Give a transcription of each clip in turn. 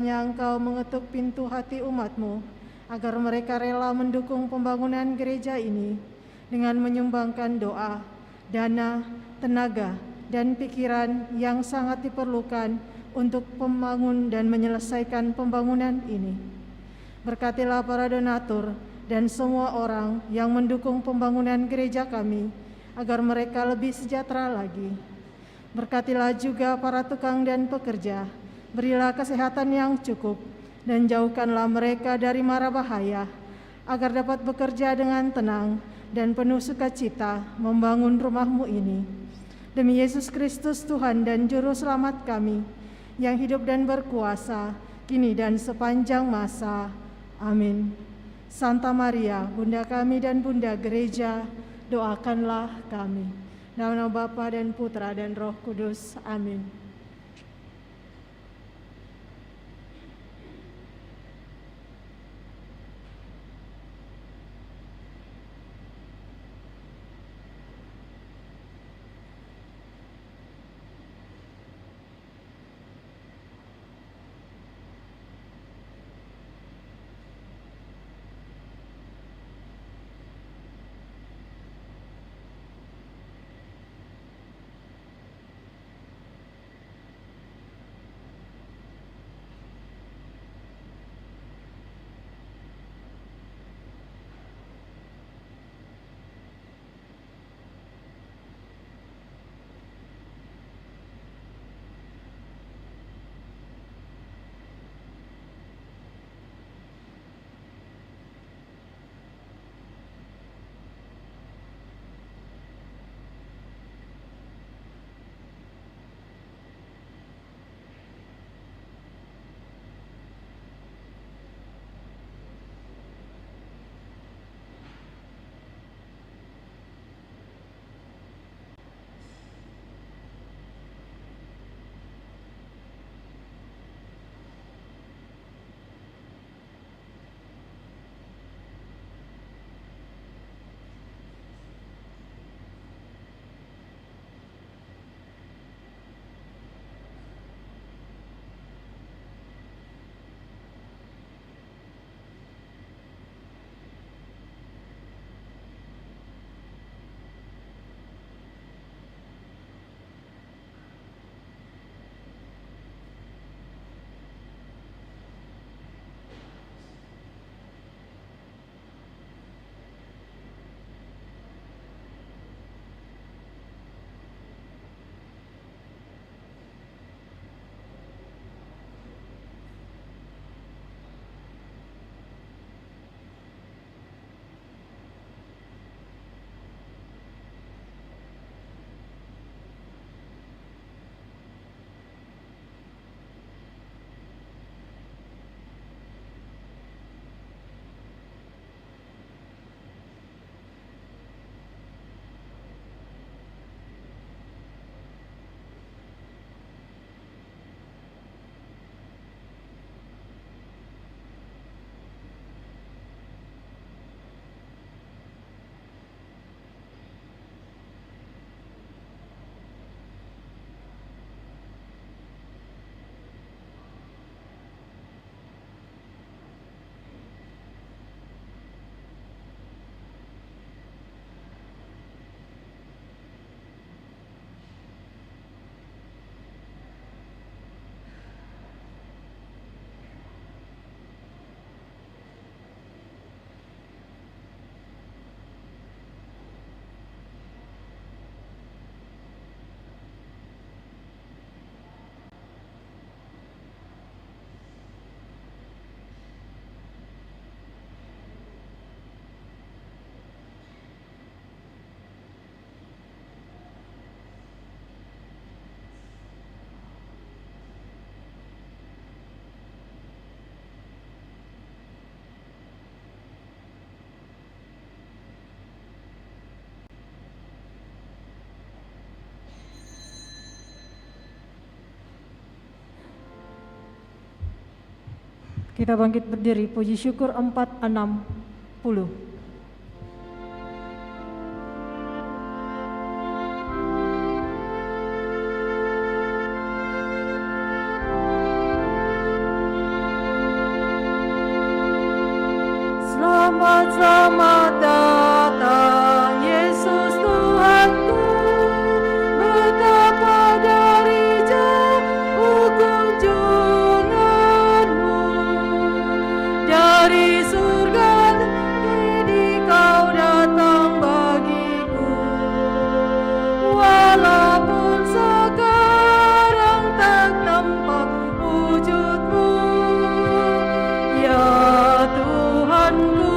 yang Engkau mengetuk pintu hati umat-Mu, agar mereka rela mendukung pembangunan gereja ini dengan menyumbangkan doa, dana, tenaga, dan pikiran yang sangat diperlukan untuk membangun dan menyelesaikan pembangunan ini. Berkatilah para donatur dan semua orang yang mendukung pembangunan gereja kami, agar mereka lebih sejahtera lagi. Berkatilah juga para tukang dan pekerja, berilah kesehatan yang cukup, dan jauhkanlah mereka dari mara bahaya, agar dapat bekerja dengan tenang dan penuh sukacita membangun rumah-Mu ini. Demi Yesus Kristus Tuhan dan Juru Selamat kami, yang hidup dan berkuasa, kini dan sepanjang masa. Amin. Santa Maria, Bunda kami dan Bunda Gereja, doakanlah kami. Dalam nama Bapa dan Putra dan Roh Kudus. Amin. Kita bangkit berdiri, puji syukur 460. Selamat datang Yesus Tuhanku, betapa dari jauh kunjunganmu, dari surga tinggi kau datang bagiku, walaupun sekarang tak nampak wujudmu, ya Tuhanku.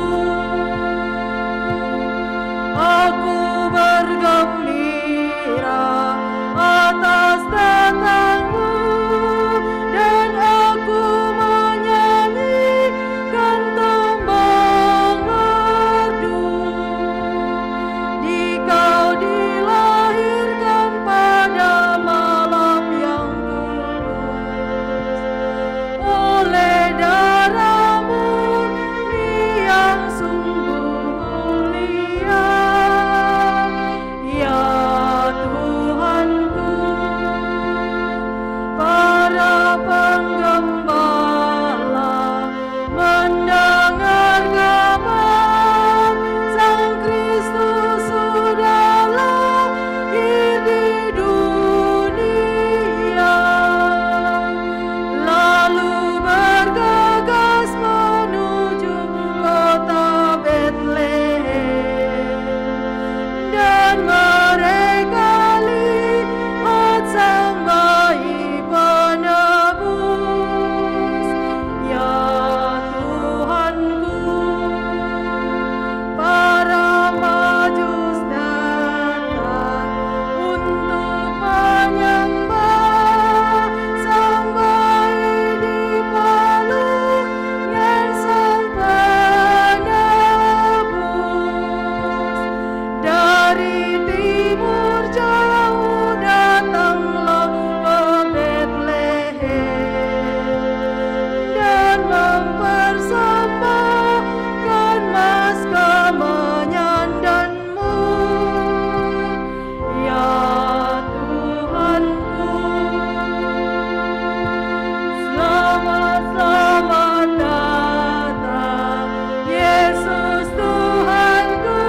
Aku bergembira atas datangmu, dan aku menyanyikan tembang merdu. Dikau dilahirkan pada malam yang kudus, oleh darah-Mu yang sungguh mulia, ya Tuhanku. Para penggembala mendengar kabar Sang Kristus sudah lahir di dunia, lalu bergegas menuju kota Betlehem, dan mereka lihat Sang Bayi Penebus, ya Tuhanku. Para Majus datang untuk menyembah Sang Bayi di peluknya Sang Penebus. Dari timur jauh datanglah ke Betlehem, dan mempersembahkan mas kemenyandanmu, ya Tuhanku. Selamat datang Yesus Tuhanku,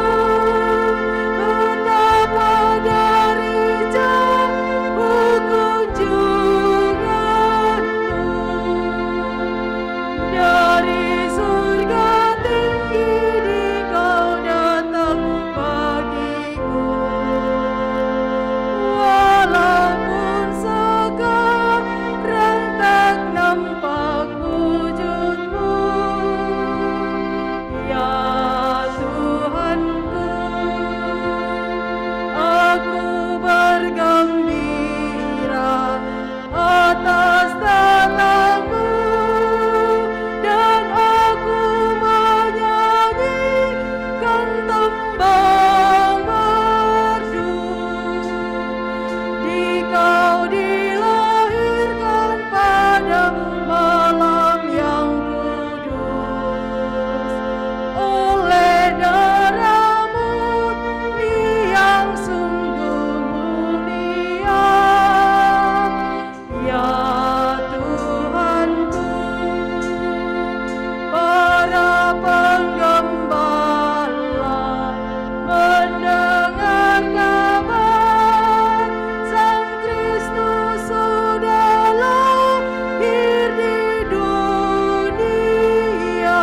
betapa dari jauh kunjunganmu, dari surga tinggi Dikau datang bagiku, walaupun sekarang tak nampak wujudmu, ya Tuhanku. Aku bergembira atas datangmu, dan aku menyanyikan tembang merdu. Dikau dilahirkan pada malam yang kudus, oleh darah-Mu yang sungguh mulia, ya Tuhanku. Para penggembala mendengar kabar Sang Kristus sudah lahir di dunia,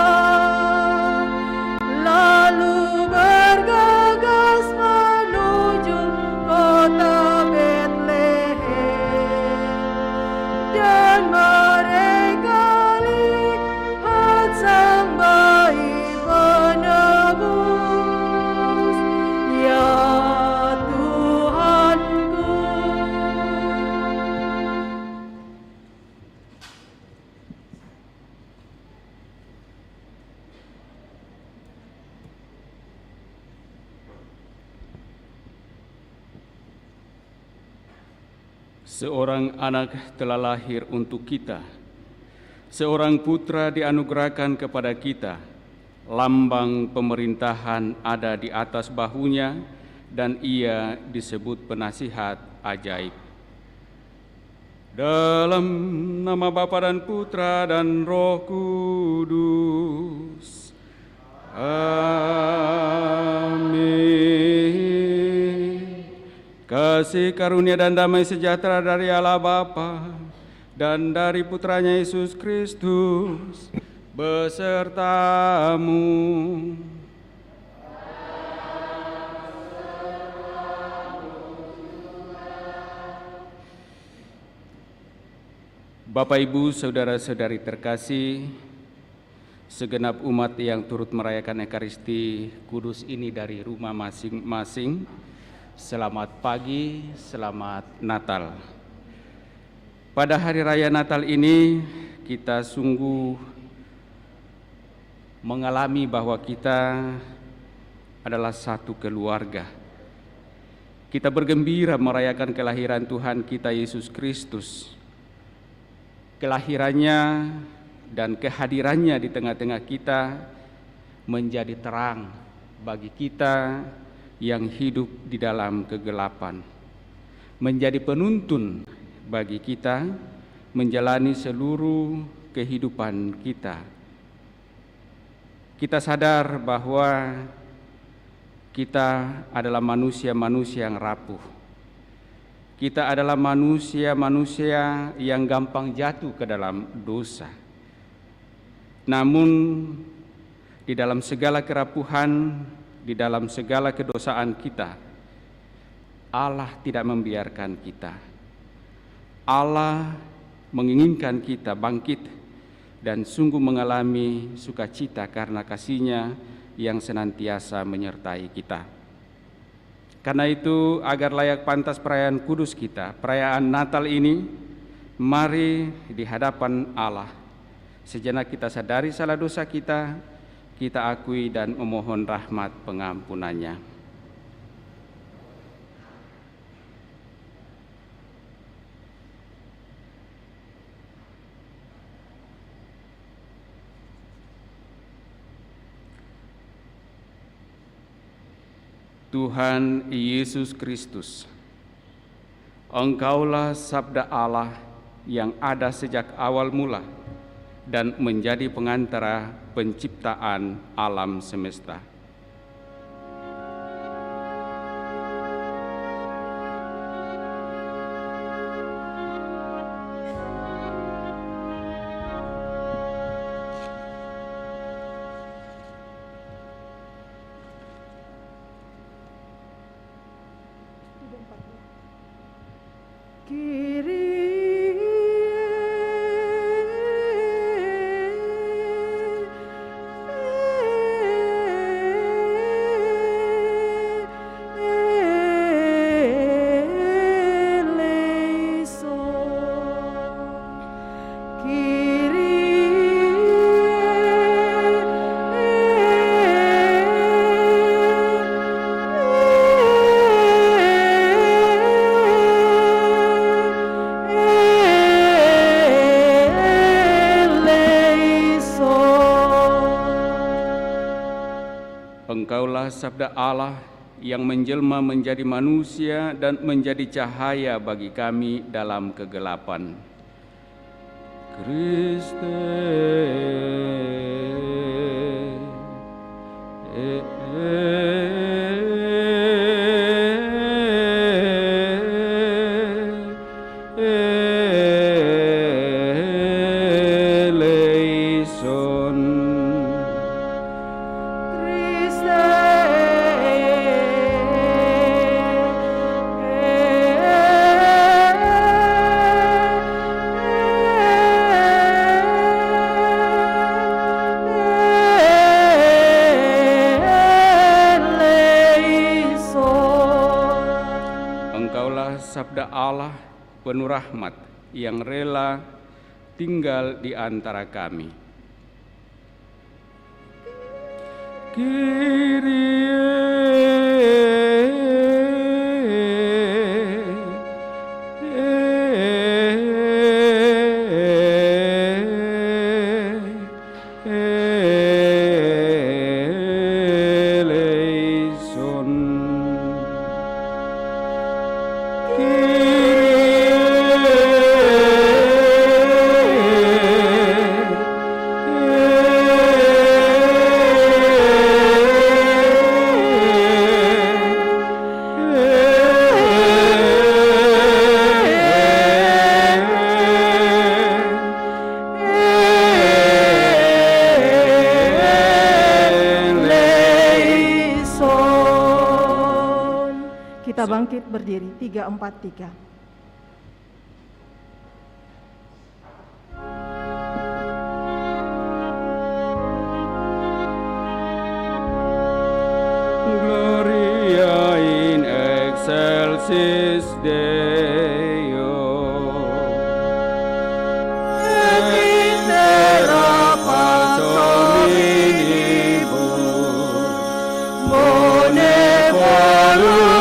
lalu bergegas menuju kota Betlehem, dan mereka lihat Sang Bayi Penebus, ya Tuhanku. Seorang anak telah lahir untuk kita, seorang putra dianugerahkan kepada kita. Lambang pemerintahan ada di atas bahunya, dan ia disebut penasihat ajaib. Dalam nama Bapa dan Putra dan Roh Kudus. Amin. Kasih karunia dan damai sejahtera dari Allah Bapa dan dari Putranya Yesus Kristus besertamu. Bapak, Ibu, saudara-saudari terkasih, segenap umat yang turut merayakan Ekaristi Kudus ini dari rumah masing-masing, selamat pagi, selamat Natal. Pada hari raya Natal ini, kita sungguh mengalami bahwa kita adalah satu keluarga. Kita bergembira merayakan kelahiran Tuhan kita Yesus Kristus. Kelahirannya dan kehadirannya di tengah-tengah kita menjadi terang bagi kita yang hidup di dalam kegelapan, menjadi penuntun bagi kita menjalani seluruh kehidupan kita. Kita sadar bahwa kita adalah manusia-manusia yang rapuh. Kita adalah manusia-manusia yang gampang jatuh ke dalam dosa. Namun di dalam segala kerapuhan, di dalam segala kedosaan kita, Allah tidak membiarkan kita. Allah menginginkan kita bangkit dan sungguh mengalami sukacita karena kasih-Nya yang senantiasa menyertai kita. Karena itu, agar layak pantas perayaan kudus kita, perayaan Natal ini, mari di hadapan Allah. Sejenak kita sadari salah dosa kita akui dan memohon rahmat pengampunannya. Tuhan Yesus Kristus, Engkaulah sabda Allah yang ada sejak awal mula dan menjadi pengantara penciptaan alam semesta. Engkaulah sabda Allah yang menjelma menjadi manusia dan menjadi cahaya bagi kami dalam kegelapan. Sabda Allah penuh rahmat yang rela tinggal di antara kami. pamit berdiri. 3, 4, 3. Gloria in excelsis Deo. Et in terra pax hominibus, bone voluntatis,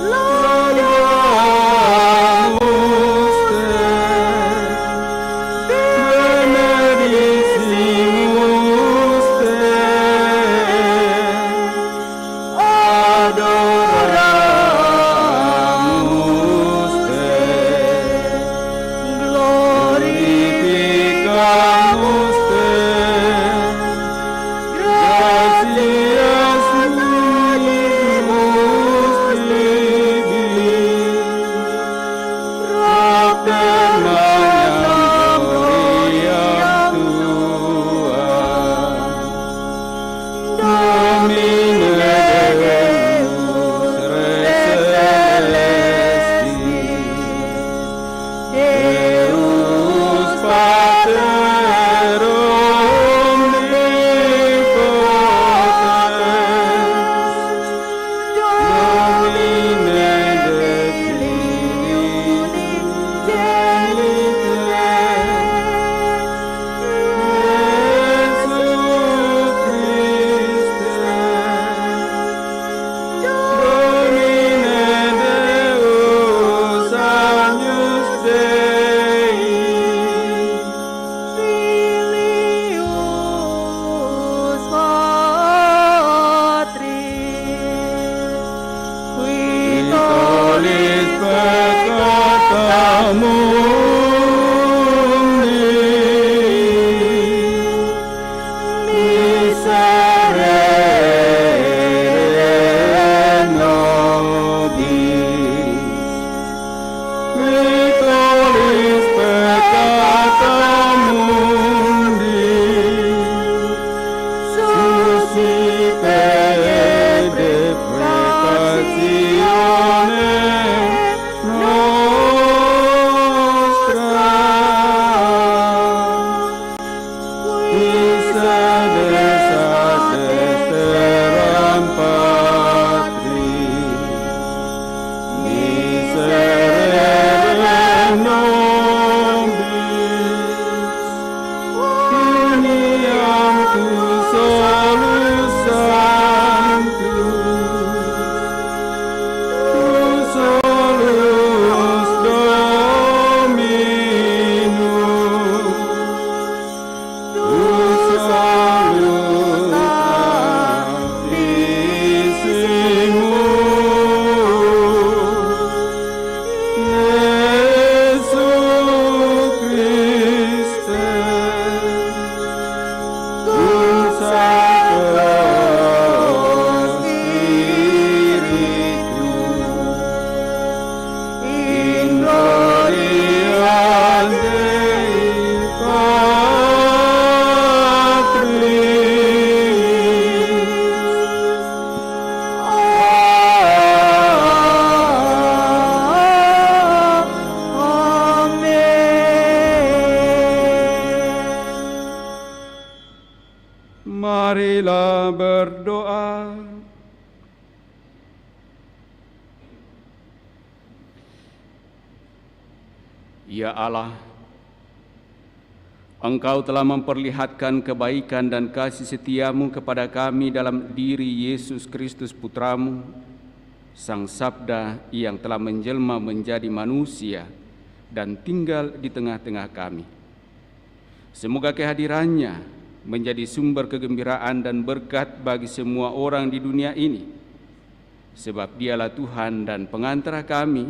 laudamus te, benedicimus te, adoramus te, glorificamus te, gratias nimus tibi, propter magnam gloriam tua, Domine Deus Rex Celestis, Deus Pater omnipotens, Domine de Filii Unigeniture, Iesus Christe, Domine Deus agnus Dei, Filius Patris, qui tollis peccata mundi, miserere nobis, qui tollis peccata mundi, suscite deprecationem nostra, qui sedes ad dexteram Patris, miserere nobis, uniam tu solus sanctus, tu solus Dominus, tu solus Sanctissimus, Iesus Christe, cum Sancto Spiritu, in gloria Dei Marilah berdoa. Ya Allah, Engkau telah memperlihatkan kebaikan dan kasih setiamu kepada kami dalam diri Yesus Kristus Putramu, Sang Sabda yang telah menjelma menjadi manusia dan tinggal di tengah-tengah kami. Semoga kehadirannya menjadi sumber kegembiraan dan berkat bagi semua orang di dunia ini, sebab Dialah Tuhan dan pengantara kami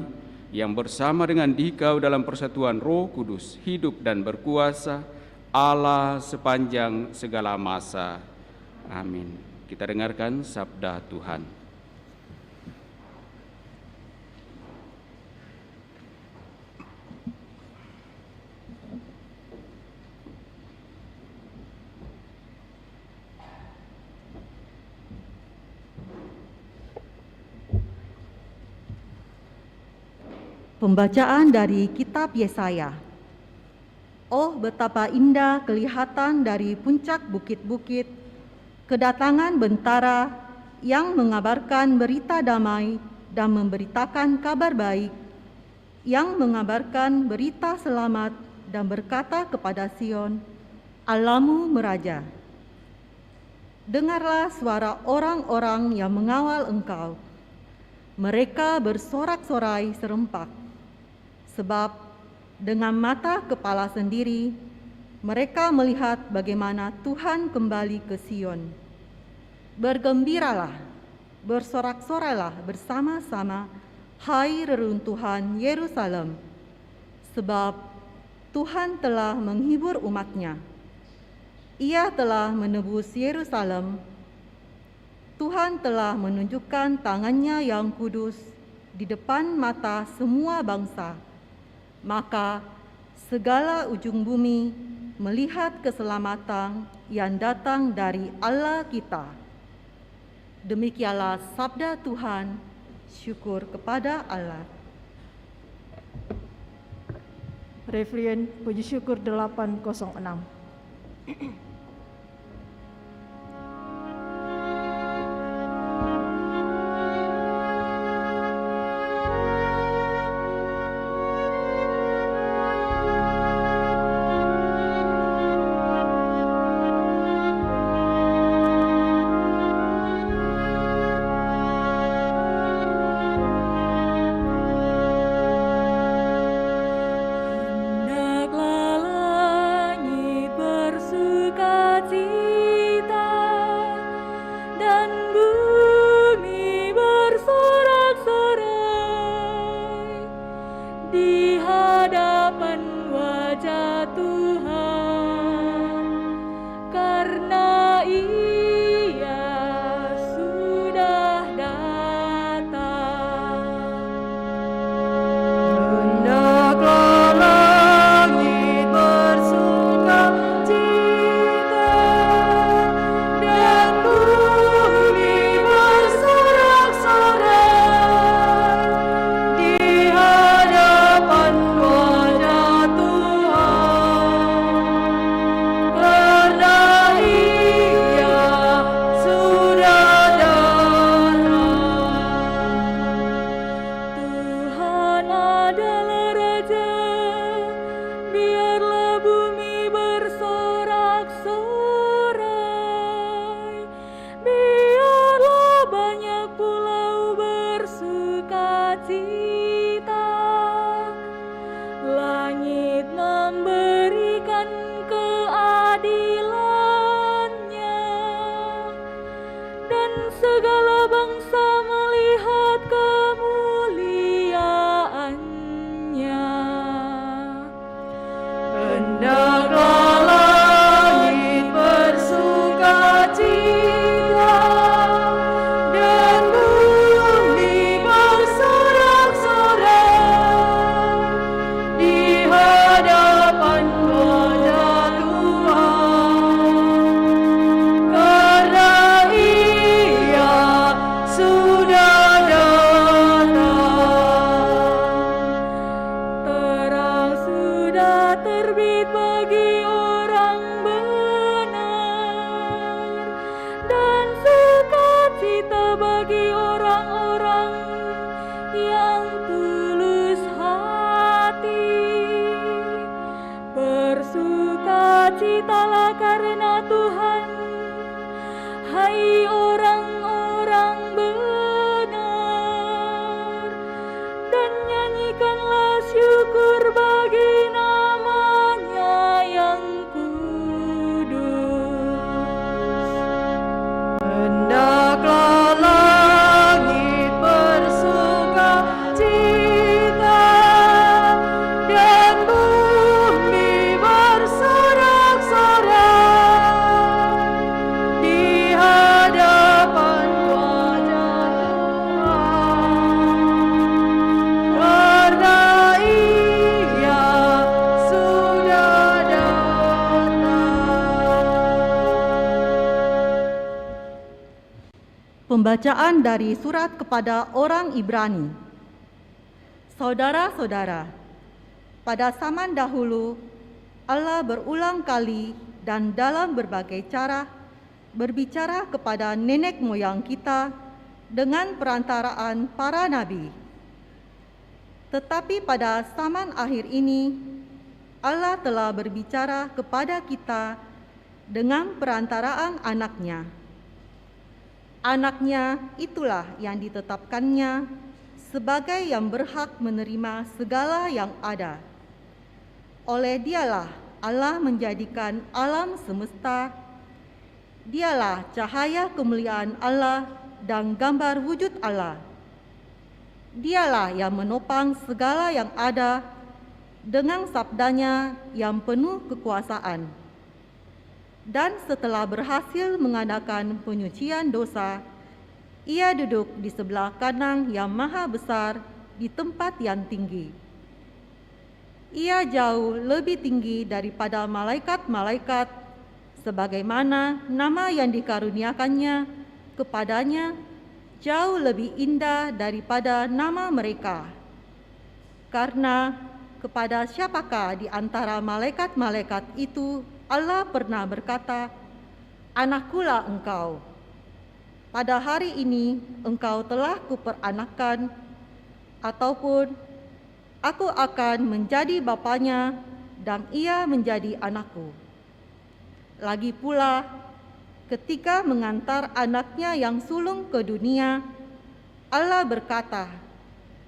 yang bersama dengan Dikau dalam persatuan Roh Kudus hidup dan berkuasa Allah sepanjang segala masa. Amin. Kita dengarkan sabda Tuhan. Pembacaan dari Kitab Yesaya. Oh, betapa indah kelihatan dari puncak bukit-bukit kedatangan bentara yang mengabarkan berita damai dan memberitakan kabar baik, yang mengabarkan berita selamat dan berkata kepada Sion, Allahmu meraja. Dengarlah suara orang-orang yang mengawal engkau. Mereka bersorak-sorai serempak. Sebab dengan mata kepala sendiri, mereka melihat bagaimana Tuhan kembali ke Sion. Bergembiralah, bersorak-sorailah bersama-sama, hai reruntuhan Yerusalem, sebab Tuhan telah menghibur umat-Nya. Ia telah menebus Yerusalem. Tuhan telah menunjukkan tangan-Nya yang kudus di depan mata semua bangsa. Maka segala ujung bumi melihat keselamatan yang datang dari Allah kita. Demikianlah sabda Tuhan, syukur kepada Allah. Reflein Puji Syukur 806. Bersukacitalah karena Tuhan, hai orang-orang benar, dan nyanyikanlah syukur bagi nama-Nya yang kudus. Hendaklah langit bersukacita dan bumi bersorak-sorai di hadapan wajah Tuhan, karena Ia sudah datang. Pembacaan dari surat kepada orang Ibrani. Saudara-saudara, pada zaman dahulu Allah berulang kali dan dalam berbagai cara berbicara kepada nenek moyang kita dengan perantaraan para nabi. Tetapi pada zaman akhir ini, Allah telah berbicara kepada kita dengan perantaraan anaknya. Anaknya itulah yang ditetapkannya sebagai yang berhak menerima segala yang ada. Oleh dialah Allah menjadikan alam semesta. Dialah cahaya kemuliaan Allah dan gambar wujud Allah. Dialah yang menopang segala yang ada dengan sabdanya yang penuh kekuasaan. Dan setelah berhasil mengadakan penyucian dosa, Ia duduk di sebelah kanan yang maha besar di tempat yang tinggi. Ia jauh lebih tinggi daripada malaikat-malaikat, sebagaimana nama yang dikaruniakannya kepadanya jauh lebih indah daripada nama mereka. Karena kepada siapakah di antara malaikat-malaikat itu Allah pernah berkata, "Anakkulah engkau. Pada hari ini engkau telah kuperanakkan," ataupun "Aku akan menjadi bapanya dan ia menjadi anakku." Lagi pula, ketika mengantar anaknya yang sulung ke dunia, Allah berkata,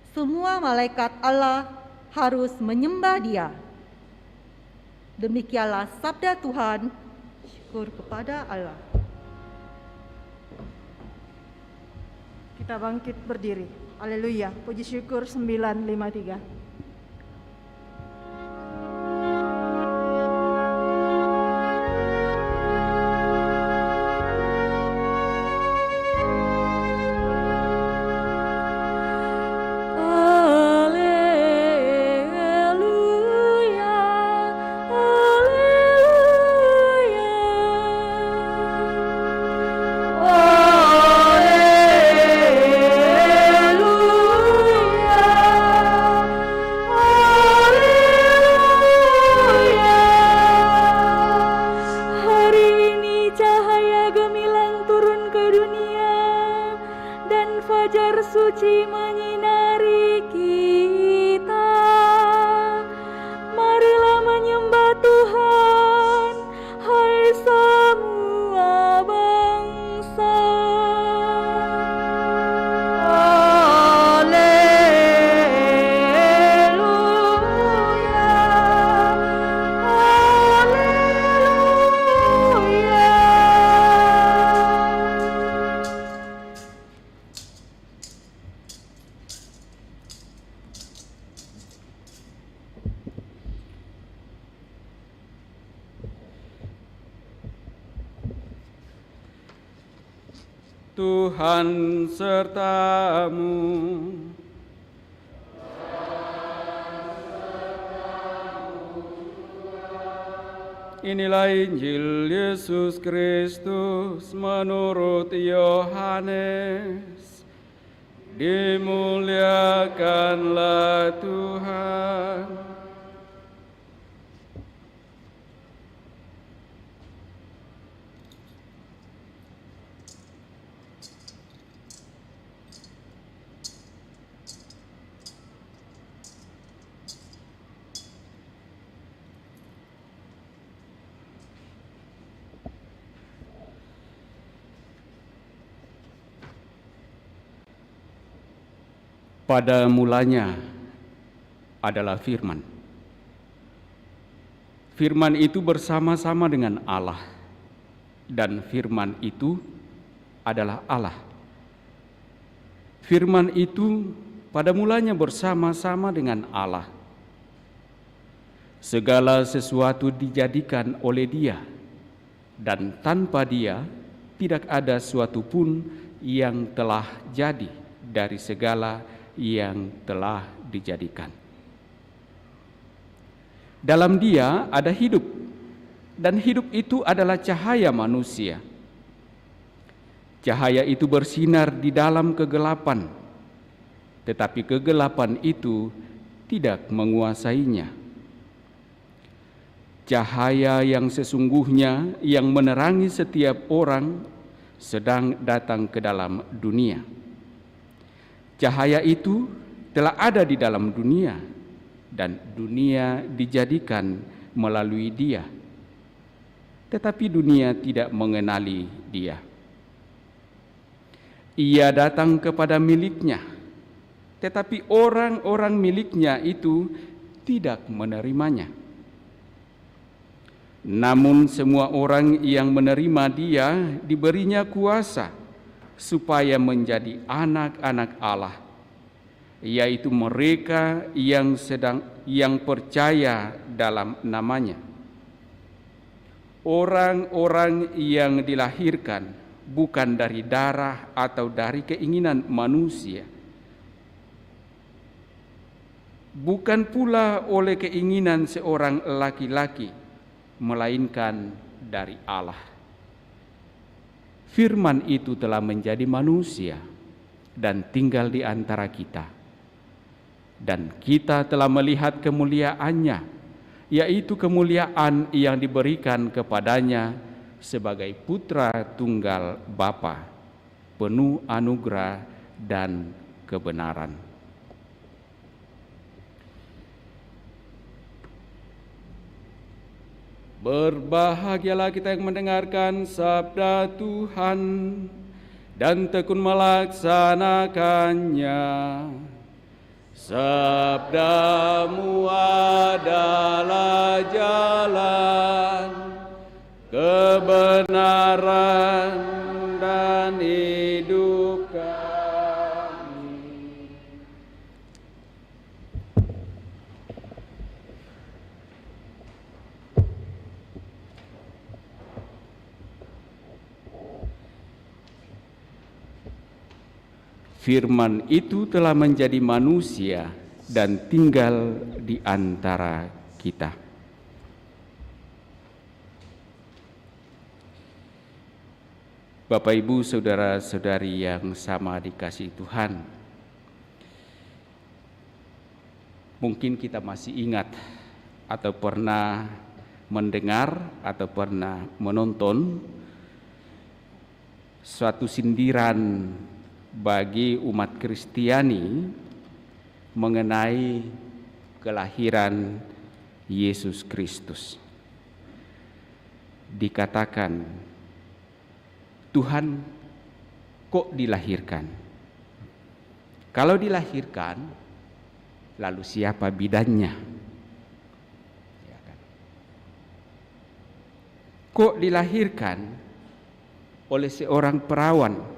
"Semua malaikat Allah harus menyembah Dia." Demikianlah sabda Tuhan. Syukur kepada Allah. Kita bangkit berdiri. Haleluya. Puji syukur 953. Tuhan sertamu. Inilah Injil Yesus Kristus menurut Yohanes. Dimuliakanlah Tuhan. Pada mulanya adalah Firman. Firman itu bersama-sama dengan Allah, dan Firman itu adalah Allah. Firman itu pada mulanya bersama-sama dengan Allah. Segala sesuatu dijadikan oleh Dia, dan tanpa Dia tidak ada suatu pun yang telah jadi dari segala yang telah dijadikan. Dalam Dia ada hidup, dan hidup itu adalah cahaya manusia. Cahaya itu bersinar di dalam kegelapan, tetapi kegelapan itu tidak menguasainya. Cahaya yang sesungguhnya yang menerangi setiap orang sedang datang ke dalam dunia. Cahaya itu telah ada di dalam dunia, dan dunia dijadikan melalui Dia, tetapi dunia tidak mengenali Dia. Ia datang kepada miliknya, tetapi orang-orang miliknya itu tidak menerimanya. Namun semua orang yang menerima Dia diberinya kuasa supaya menjadi anak-anak Allah, yaitu mereka yang percaya dalam nama-Nya. Orang-orang yang dilahirkan bukan dari darah atau dari keinginan manusia, bukan pula oleh keinginan seorang laki-laki, melainkan dari Allah. Firman itu telah menjadi manusia dan tinggal di antara kita. Dan kita telah melihat kemuliaannya, yaitu kemuliaan yang diberikan kepadanya sebagai putra tunggal Bapa, penuh anugerah dan kebenaran. Berbahagialah kita yang mendengarkan sabda Tuhan dan tekun melaksanakannya. Sabda-Mu adalah jalan, kebenaran, dan hidup kami. Firman itu telah menjadi manusia dan tinggal di antara kita. Bapak, Ibu, saudara-saudari yang sama dikasihi Tuhan, mungkin kita masih ingat atau pernah mendengar atau pernah menonton suatu sindiran bagi umat Kristiani mengenai kelahiran Yesus Kristus. Dikatakan, Tuhan kok dilahirkan? Kalau dilahirkan, lalu siapa bidannya? Ya kan? Kok dilahirkan oleh seorang perawan?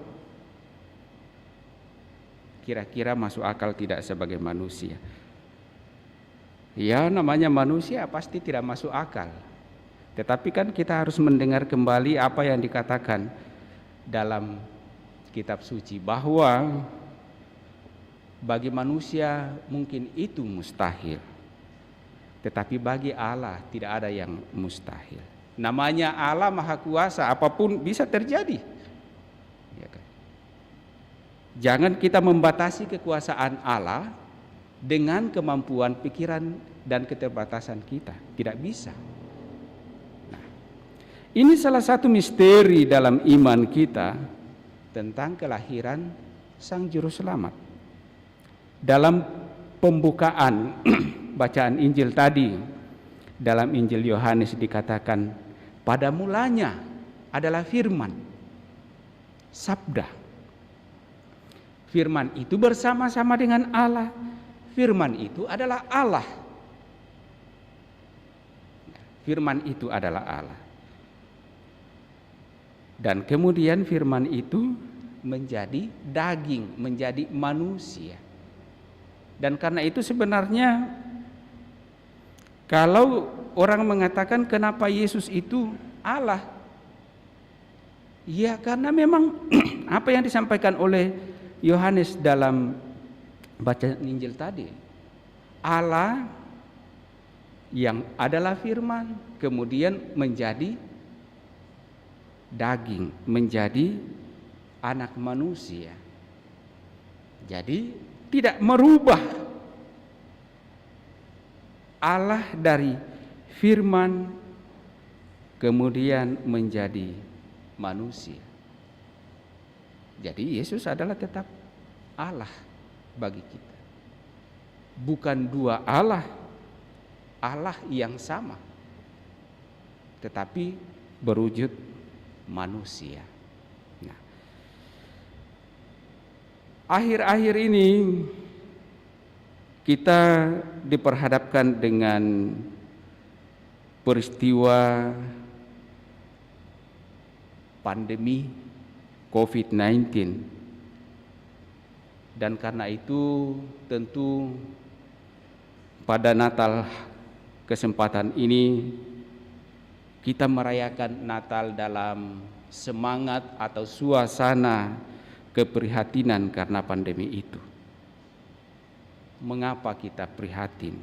Kira-kira masuk akal tidak sebagai manusia? Ya, namanya manusia pasti tidak masuk akal. Tetapi kan kita harus mendengar kembali apa yang dikatakan dalam kitab suci, bahwa bagi manusia mungkin itu mustahil, tetapi bagi Allah tidak ada yang mustahil. Namanya Allah Maha Kuasa, apapun bisa terjadi. Ya kan? Jangan kita membatasi kekuasaan Allah dengan kemampuan pikiran dan keterbatasan kita. Tidak bisa. Nah, ini salah satu misteri dalam iman kita tentang kelahiran Sang Juru Selamat. Dalam pembukaan bacaan Injil tadi, dalam Injil Yohanes dikatakan, pada mulanya adalah firman, sabda. Firman itu bersama-sama dengan Allah. Firman itu adalah Allah. Firman itu adalah Allah. Dan kemudian firman itu menjadi daging, menjadi manusia. Dan karena itu sebenarnya kalau orang mengatakan kenapa Yesus itu Allah, ya karena memang apa yang disampaikan oleh Yohanes dalam bacaan Injil tadi, Allah yang adalah firman kemudian menjadi daging, menjadi anak manusia. Jadi tidak merubah Allah dari firman kemudian menjadi manusia. Jadi Yesus adalah tetap Allah bagi kita. Bukan dua Allah, Allah yang sama, tetapi berwujud manusia. Nah, akhir-akhir ini kita diperhadapkan dengan peristiwa pandemi COVID-19, dan karena itu tentu pada Natal kesempatan ini kita merayakan Natal dalam semangat atau suasana keprihatinan karena pandemi itu. Mengapa kita prihatin?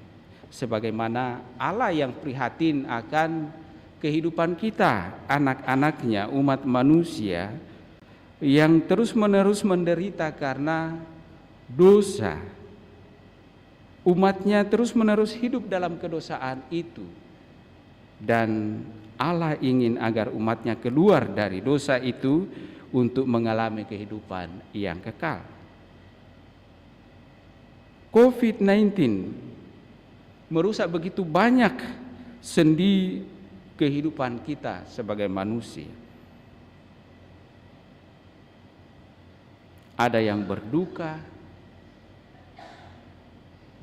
Sebagaimana Allah yang prihatin akan kehidupan kita, anak-anaknya, umat manusia yang terus-menerus menderita karena dosa. Umatnya terus-menerus hidup dalam kedosaan itu. Dan Allah ingin agar umatnya keluar dari dosa itu untuk mengalami kehidupan yang kekal. COVID-19 merusak begitu banyak sendi kehidupan kita sebagai manusia. Ada yang berduka.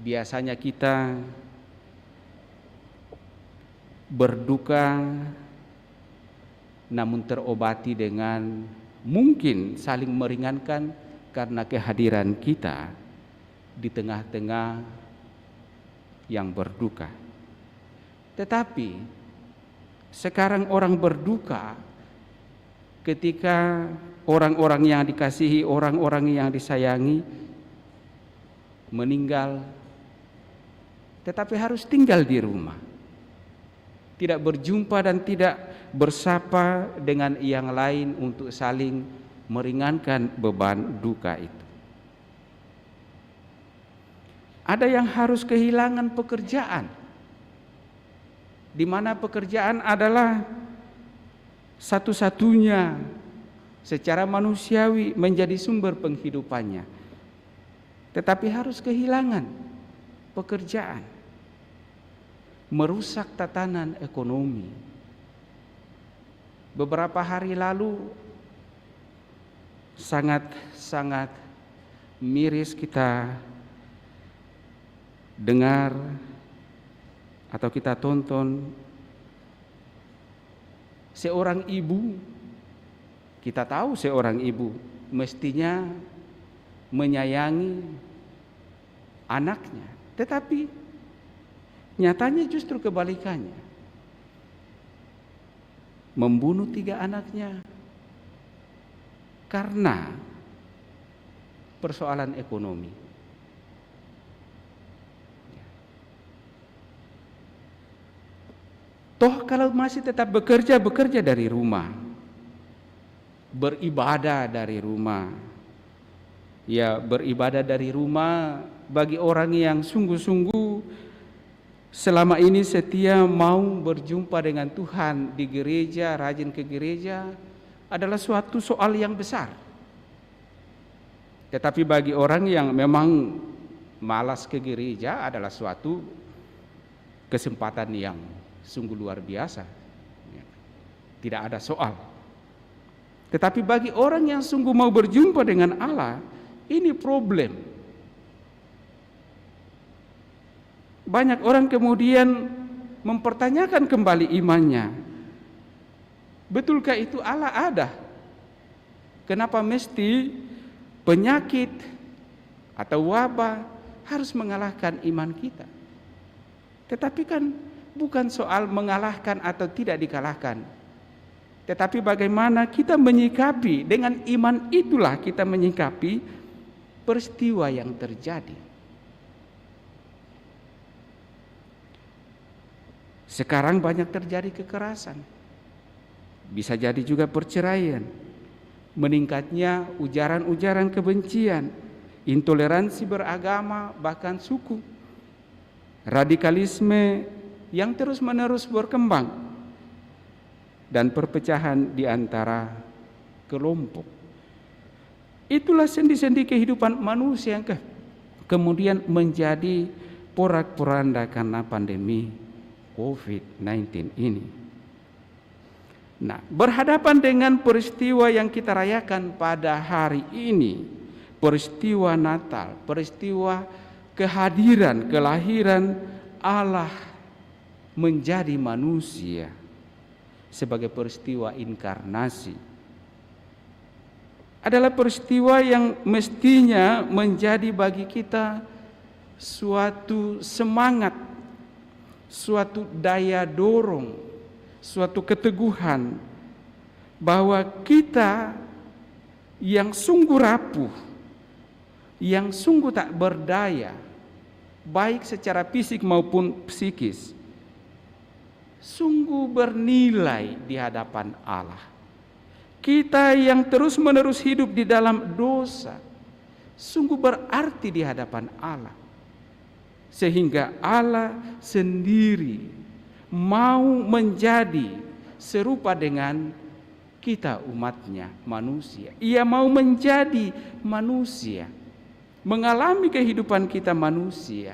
Biasanya kita berduka namun terobati dengan mungkin saling meringankan karena kehadiran kita di tengah-tengah yang berduka. Tetapi sekarang orang berduka ketika orang-orang yang dikasihi, orang-orang yang disayangi meninggal, tetapi harus tinggal di rumah, tidak berjumpa dan tidak bersapa dengan yang lain untuk saling meringankan beban duka itu. Ada yang harus kehilangan pekerjaan, di mana pekerjaan adalah satu-satunya secara manusiawi menjadi sumber penghidupannya, tetapi harus kehilangan pekerjaan, merusak tatanan ekonomi. Beberapa hari lalu sangat miris kita dengar atau kita tonton seorang ibu. Kita tahu seorang ibu mestinya menyayangi anaknya, tetapi nyatanya justru kebalikannya. Membunuh 3 anaknya karena persoalan ekonomi. Toh kalau masih tetap bekerja dari rumah, beribadah dari rumah. Ya, beribadah dari rumah bagi orang yang sungguh-sungguh selama ini setia mau berjumpa dengan Tuhan di gereja, rajin ke gereja, adalah suatu soal yang besar. Tetapi bagi orang yang memang malas ke gereja adalah suatu kesempatan yang sungguh luar biasa. Tidak ada soal. Tetapi bagi orang yang sungguh mau berjumpa dengan Allah, ini problem. Banyak orang kemudian mempertanyakan kembali imannya. Betulkah itu Allah ada? Kenapa mesti penyakit atau wabah harus mengalahkan iman kita? Tetapi kan bukan soal mengalahkan atau tidak dikalahkan, tetapi bagaimana kita menyikapi. Dengan iman itulah kita menyikapi peristiwa yang terjadi. Sekarang banyak terjadi kekerasan, bisa jadi juga perceraian, meningkatnya ujaran-ujaran kebencian intoleransi beragama, bahkan suku, radikalisme yang terus-menerus berkembang, dan perpecahan di antara kelompok. Itulah sendi-sendi kehidupan manusia yang kemudian menjadi porak-poranda karena pandemi COVID-19 ini. Nah, berhadapan dengan peristiwa yang kita rayakan pada hari ini, peristiwa Natal, peristiwa kehadiran, kelahiran Allah menjadi manusia sebagai peristiwa inkarnasi, adalah peristiwa yang mestinya menjadi bagi kita suatu semangat, suatu daya dorong, suatu keteguhan bahwa kita yang sungguh rapuh, yang sungguh tak berdaya, baik secara fisik maupun psikis, sungguh bernilai di hadapan Allah. Kita yang terus-menerus hidup di dalam dosa, sungguh berarti di hadapan Allah. Sehingga Allah sendiri mau menjadi serupa dengan kita umatnya manusia. Ia mau menjadi manusia, mengalami kehidupan kita manusia.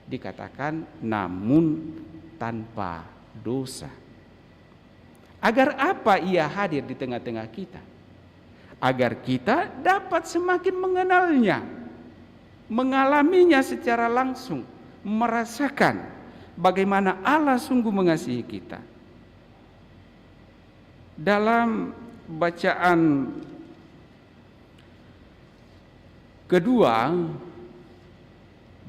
Dikatakan namun tanpa dosa. Agar apa ia hadir di tengah-tengah kita? Agar kita dapat semakin mengenalnya, mengalaminya secara langsung, merasakan bagaimana Allah sungguh mengasihi kita. Dalam bacaan kedua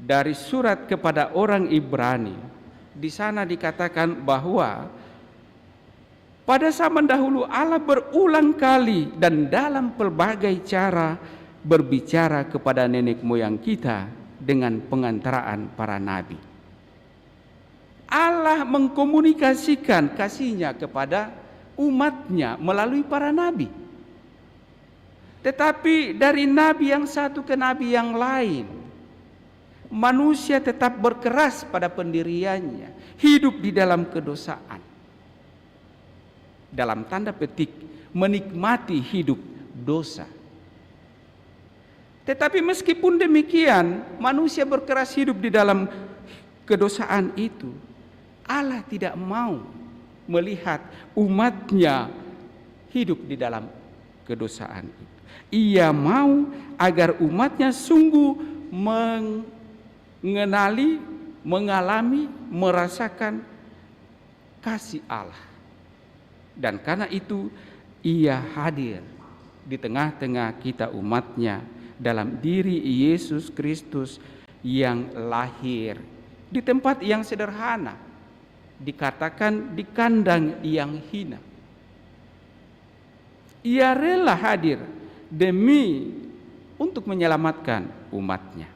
dari surat kepada orang Ibrani, di sana dikatakan bahwa pada zaman dahulu Allah berulang kali dan dalam pelbagai cara berbicara kepada nenek moyang kita dengan pengantaraan para nabi. Allah mengkomunikasikan kasih-Nya kepada umatnya melalui para nabi. Tetapi dari nabi yang satu ke nabi yang lain, manusia tetap berkeras pada pendiriannya, hidup di dalam kedosaan. Dalam tanda petik menikmati hidup dosa. Tetapi meskipun demikian, manusia berkeras hidup di dalam kedosaan itu, Allah tidak mau melihat umatnya hidup di dalam kedosaan itu. Ia mau agar umatnya sungguh mengenali, mengalami, merasakan kasih Allah. Dan karena itu ia hadir di tengah-tengah kita umatnya dalam diri Yesus Kristus yang lahir di tempat yang sederhana, dikatakan di kandang yang hina. Ia rela hadir demi untuk menyelamatkan umatnya.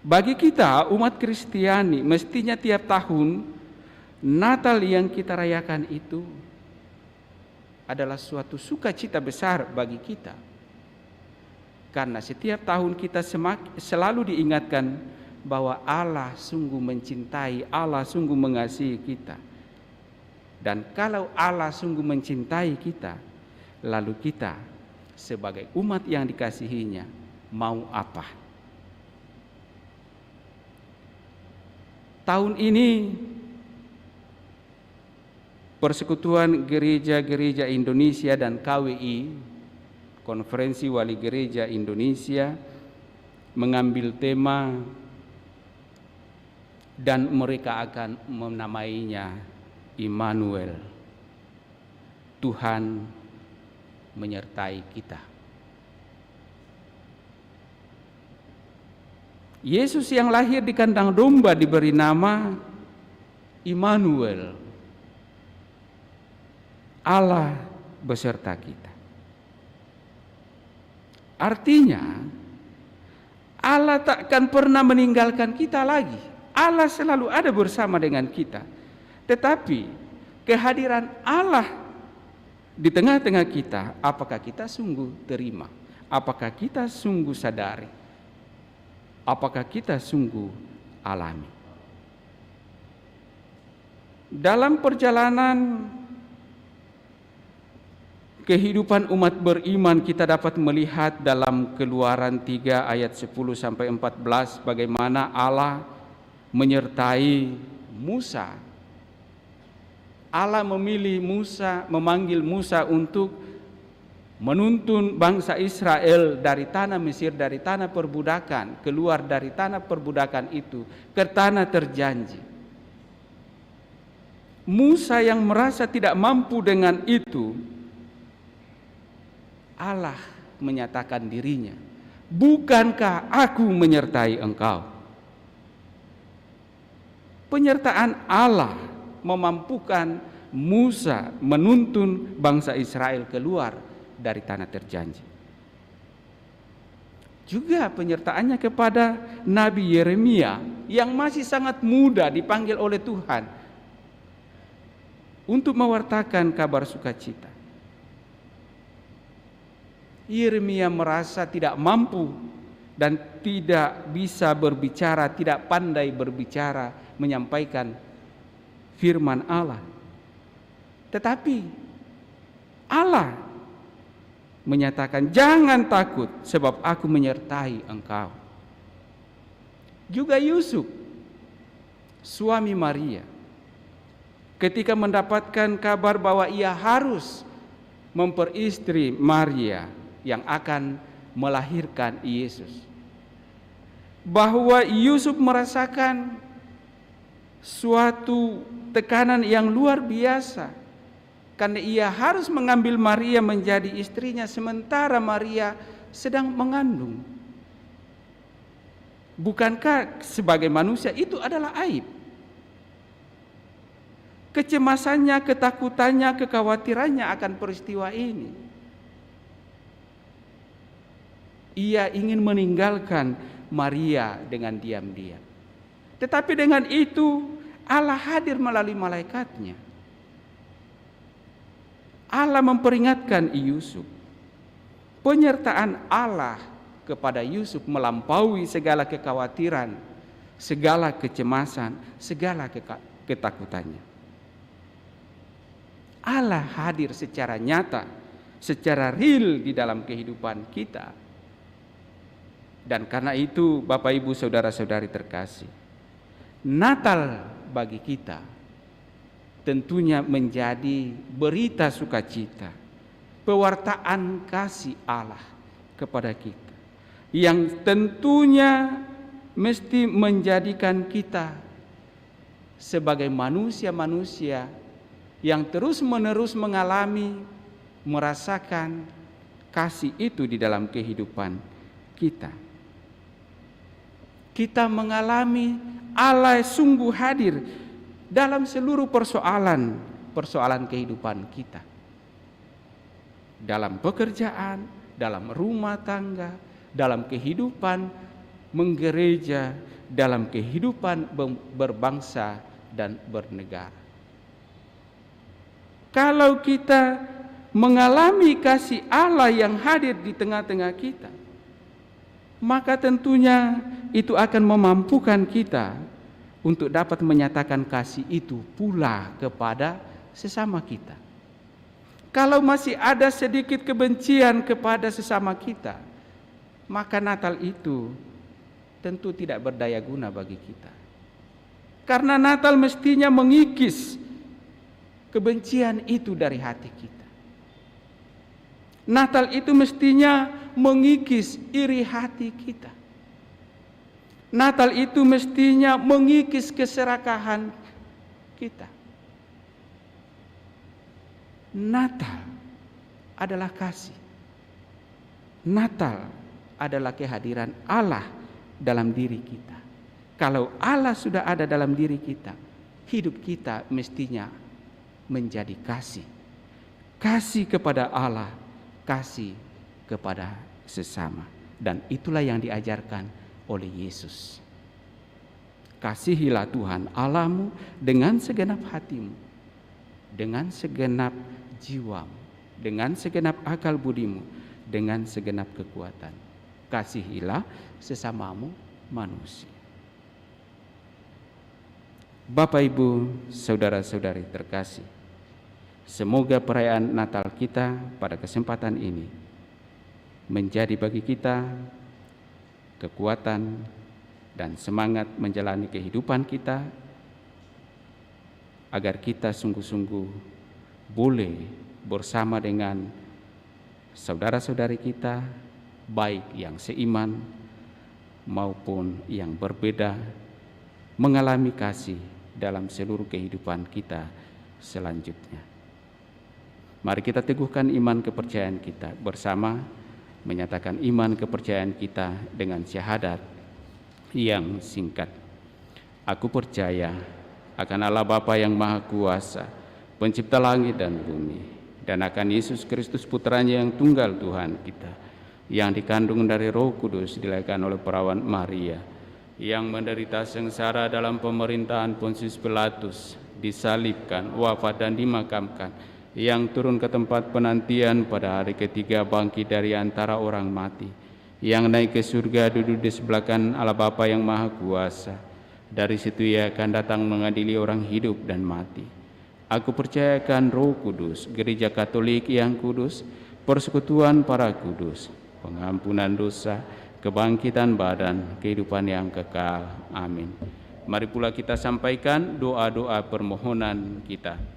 Bagi kita umat Kristiani, mestinya tiap tahun Natal yang kita rayakan itu adalah suatu sukacita besar bagi kita. Karena setiap tahun kita selalu diingatkan bahwa Allah sungguh mencintai, Allah sungguh mengasihi kita. Dan kalau Allah sungguh mencintai kita, lalu kita sebagai umat yang dikasihinya mau apa? Tahun ini Persekutuan Gereja-Gereja Indonesia dan KWI, Konferensi Wali Gereja Indonesia, mengambil tema dan mereka akan menamainya Immanuel, Tuhan menyertai kita. Yesus yang lahir di kandang domba diberi nama Immanuel, Allah beserta kita. Artinya Allah takkan pernah meninggalkan kita lagi. Allah selalu ada bersama dengan kita. Tetapi kehadiran Allah di tengah-tengah kita, apakah kita sungguh terima? Apakah kita sungguh sadari? Apakah kita sungguh alami? Dalam perjalanan kehidupan umat beriman, kita dapat melihat dalam Keluaran 3 ayat 10-14 bagaimana Allah menyertai Musa. Allah memilih Musa, memanggil Musa untuk menuntun bangsa Israel dari tanah Mesir, dari tanah perbudakan, keluar dari tanah perbudakan itu ke tanah terjanji. Musa yang merasa tidak mampu dengan itu, Allah menyatakan dirinya, bukankah aku menyertai engkau? Penyertaan Allah memampukan Musa menuntun bangsa Israel keluar dari tanah terjanji. Juga penyertaannya kepada Nabi Yeremia yang masih sangat muda dipanggil oleh Tuhan untuk mewartakan kabar sukacita. Yeremia merasa tidak mampu dan tidak bisa berbicara, tidak pandai berbicara, menyampaikan firman Allah. Tetapi Allah menyatakan, jangan takut sebab aku menyertai engkau. Juga Yusuf, suami Maria, ketika mendapatkan kabar bahwa ia harus memperistri Maria yang akan melahirkan Yesus, bahwa Yusuf merasakan suatu tekanan yang luar biasa karena ia harus mengambil Maria menjadi istrinya sementara Maria sedang mengandung. Bukankah sebagai manusia itu adalah aib? Kecemasannya, ketakutannya, kekhawatirannya akan peristiwa ini. Ia ingin meninggalkan Maria dengan diam-diam. Tetapi dengan itu Allah hadir melalui malaikatnya. Allah memperingatkan Yusuf. Penyertaan Allah kepada Yusuf melampaui segala kekhawatiran, segala kecemasan, segala ketakutannya. Allah hadir secara nyata, secara real di dalam kehidupan kita. Dan karena itu Bapak Ibu Saudara-saudari terkasih, Natal bagi kita tentunya menjadi berita sukacita, pewartaan kasih Allah kepada kita, yang tentunya mesti menjadikan kita sebagai manusia-manusia yang terus-menerus mengalami, merasakan kasih itu di dalam kehidupan kita. Kita mengalami Allah sungguh hadir dalam seluruh persoalan kehidupan kita. Dalam pekerjaan, dalam rumah tangga, dalam kehidupan menggereja, dalam kehidupan berbangsa dan bernegara. Kalau kita mengalami kasih Allah yang hadir di tengah-tengah kita, maka tentunya itu akan memampukan kita untuk dapat menyatakan kasih itu pula kepada sesama kita. Kalau masih ada sedikit kebencian kepada sesama kita, maka Natal itu tentu tidak berdaya guna bagi kita. Karena Natal mestinya mengikis kebencian itu dari hati kita. Natal itu mestinya mengikis iri hati kita. Natal itu mestinya mengikis keserakahan kita. Natal adalah kasih. Natal adalah kehadiran Allah dalam diri kita. Kalau Allah sudah ada dalam diri kita, hidup kita mestinya menjadi kasih. Kasih kepada Allah, kasih kepada sesama. Dan itulah yang diajarkan oleh Yesus. Kasihilah Tuhan Allahmu dengan segenap hatimu, dengan segenap jiwamu, dengan segenap akal budimu, dengan segenap kekuatan. Kasihilah sesamamu manusia. Bapak, Ibu, saudara-saudari terkasih, semoga perayaan Natal kita pada kesempatan ini menjadi bagi kita kekuatan dan semangat menjalani kehidupan kita, agar kita sungguh-sungguh boleh bersama dengan saudara-saudari kita, baik yang seiman maupun yang berbeda, mengalami kasih dalam seluruh kehidupan kita selanjutnya. Mari kita teguhkan iman kepercayaan kita bersama, menyatakan iman kepercayaan kita dengan syahadat yang singkat. Aku percaya akan Allah Bapa yang Maha Kuasa, pencipta langit dan bumi, dan akan Yesus Kristus Putranya yang tunggal Tuhan kita, yang dikandung dari Roh Kudus, dilahirkan oleh perawan Maria, yang menderita sengsara dalam pemerintahan Pontius Pilatus, disalibkan, wafat dan dimakamkan, yang turun ke tempat penantian pada hari ketiga, bangkit dari antara orang mati, yang naik ke surga, duduk di sebelah kanan Allah Bapa yang Maha Kuasa. Dari situ Ia akan datang mengadili orang hidup dan mati. Aku percayakan Roh Kudus, Gereja Katolik yang kudus, persekutuan para kudus, pengampunan dosa, kebangkitan badan, kehidupan yang kekal. Amin. Mari pula kita sampaikan doa-doa permohonan kita.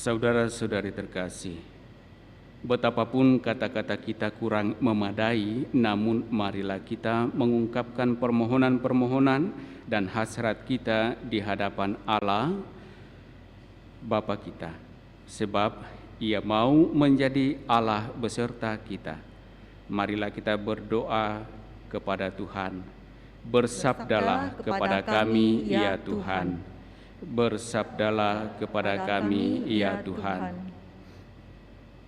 Saudara-saudari terkasih, betapapun kata-kata kita kurang memadai, namun marilah kita mengungkapkan permohonan-permohonan dan hasrat kita di hadapan Allah Bapa kita, sebab Ia mau menjadi Allah beserta kita. Marilah kita berdoa kepada Tuhan. Bersabdalah kepada kami, ya Tuhan. Bersabdalah kepada kami, ya Tuhan.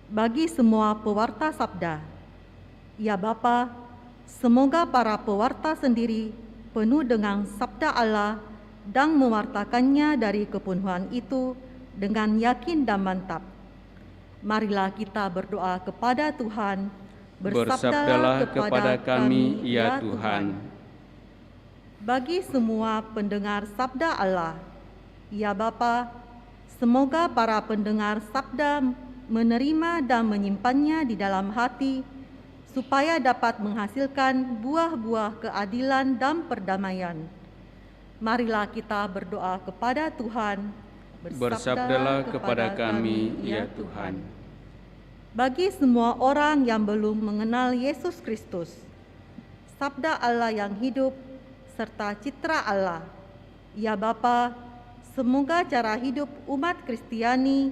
Bagi semua pewarta sabda, ya Bapa, semoga para pewarta sendiri penuh dengan sabda Allah dan mewartakannya dari kepenuhan itu dengan yakin dan mantap. Marilah kita berdoa kepada Tuhan. Bersabdalah kepada kami, ya Tuhan. Bagi semua pendengar sabda Allah, ya Bapa, semoga para pendengar sabda menerima dan menyimpannya di dalam hati, supaya dapat menghasilkan buah-buah keadilan dan perdamaian. Marilah kita berdoa kepada Tuhan. Bersabdalah kepada kami, ya Tuhan. Bagi semua orang yang belum mengenal Yesus Kristus, sabda Allah yang hidup, serta citra Allah, ya Bapa, semoga cara hidup umat Kristiani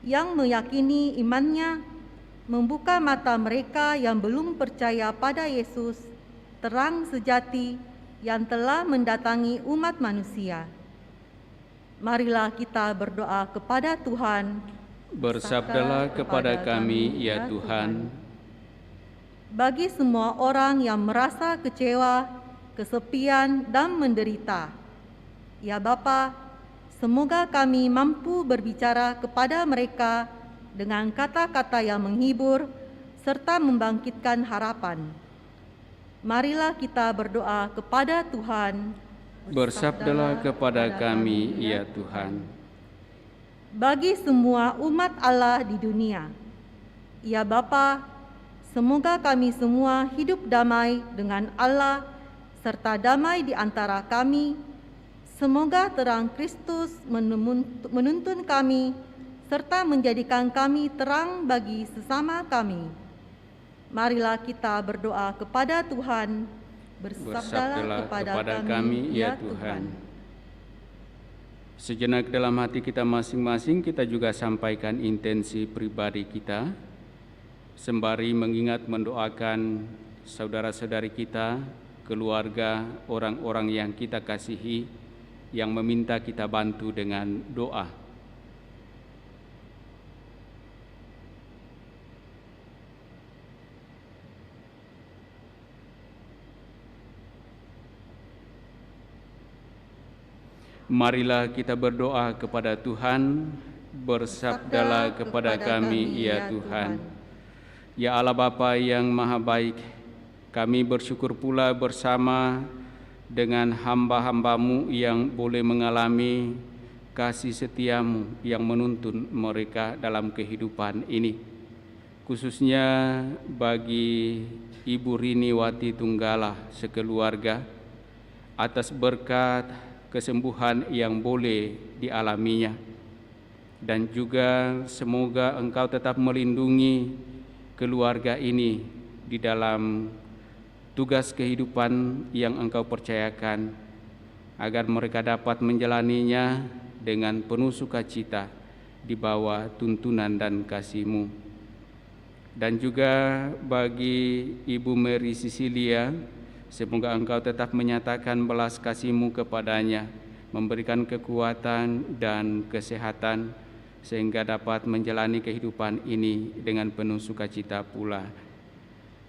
yang meyakini imannya membuka mata mereka yang belum percaya pada Yesus, terang sejati yang telah mendatangi umat manusia. Marilah kita berdoa kepada Tuhan. Bersabdalah kepada kami, ya Tuhan. Bagi semua orang yang merasa kecewa, kesepian, dan menderita, ya Bapa, semoga kami mampu berbicara kepada mereka dengan kata-kata yang menghibur serta membangkitkan harapan. Marilah kita berdoa kepada Tuhan. Bersabdalah kepada kami, ya Tuhan. Bagi semua umat Allah di dunia, ya Bapa, semoga kami semua hidup damai dengan Allah serta damai di antara kami, Semoga terang Kristus menuntun kami serta menjadikan kami terang bagi sesama kami. Marilah kita berdoa kepada Tuhan. Bersabdalah kepada kami, ya Tuhan. Sejenak dalam hati kita masing-masing, kita juga sampaikan intensi pribadi kita, sembari mengingat mendoakan saudara-saudari kita, keluarga, orang-orang yang kita kasihi, yang meminta kita bantu dengan doa. Marilah kita berdoa kepada Tuhan. Bersabdalah kepada kami, ya Tuhan. Ya Allah Bapa yang Maha Baik, kami bersyukur pula bersama dengan hamba-hamba-Mu yang boleh mengalami kasih setiamu yang menuntun mereka dalam kehidupan ini. Khususnya bagi Ibu Rini Wati Tunggala sekeluarga, atas berkat kesembuhan yang boleh dialaminya. Dan juga semoga Engkau tetap melindungi keluarga ini di dalam tugas kehidupan yang Engkau percayakan, agar mereka dapat menjalaninya dengan penuh sukacita di bawah tuntunan dan kasih-Mu. Dan juga bagi Ibu Mary Cecilia, semoga Engkau tetap menyatakan belas kasih-Mu kepadanya, memberikan kekuatan dan kesehatan, sehingga dapat menjalani kehidupan ini dengan penuh sukacita pula.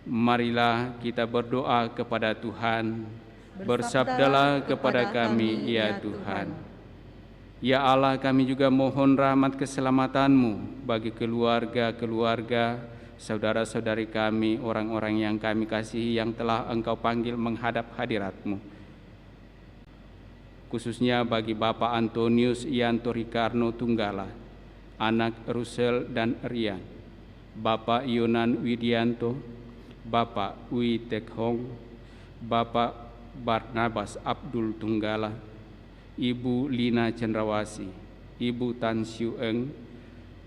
Marilah kita berdoa kepada Tuhan. Bersabdalah kepada kami, ya Tuhan. Ya Allah, kami juga mohon rahmat keselamatan-Mu bagi keluarga-keluarga, saudara-saudari kami, orang-orang yang kami kasihi yang telah Engkau panggil menghadap hadirat-Mu. Khususnya bagi Bapak Antonius Yanto Ricarno Tunggala, anak Rusel dan Rian, Bapak Yonan Widianto, Bapak Wi Tek Hong, Bapak Barnabas Abdul Tunggala, Ibu Lina Cendrawasi, Ibu Tan Siu Eng,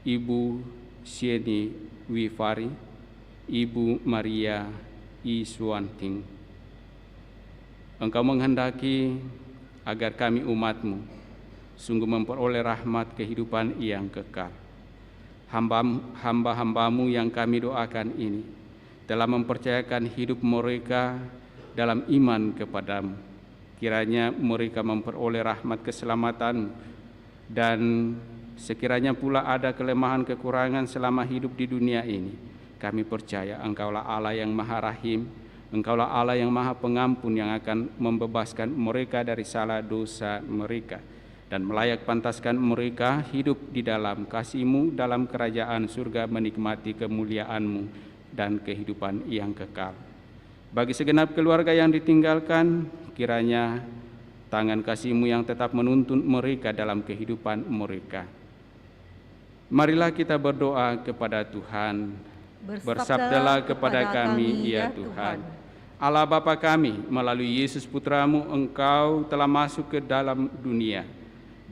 Ibu Sieni Wifari, Ibu Maria I Suwanting. Engkau menghendaki agar kami umat-Mu sungguh memperoleh rahmat kehidupan yang kekal. Hamba-hamba-Mu yang kami doakan ini telah mempercayakan hidup mereka dalam iman kepada-Mu. Kiranya mereka memperoleh rahmat keselamatan, dan sekiranya pula ada kelemahan kekurangan selama hidup di dunia ini, kami percaya Engkaulah Allah yang Maha Rahim, Engkaulah Allah yang Maha Pengampun, yang akan membebaskan mereka dari salah dosa mereka dan melayak pantaskan mereka hidup di dalam kasih-Mu dalam kerajaan surga, menikmati kemuliaan-Mu dan kehidupan yang kekal. Bagi segenap keluarga yang ditinggalkan, kiranya tangan kasih-Mu yang tetap menuntun mereka dalam kehidupan mereka. Marilah kita berdoa kepada Tuhan. Bersabdalah kepada kami, ya Tuhan. Allah Bapa kami, melalui Yesus Putra-Mu, Engkau telah masuk ke dalam dunia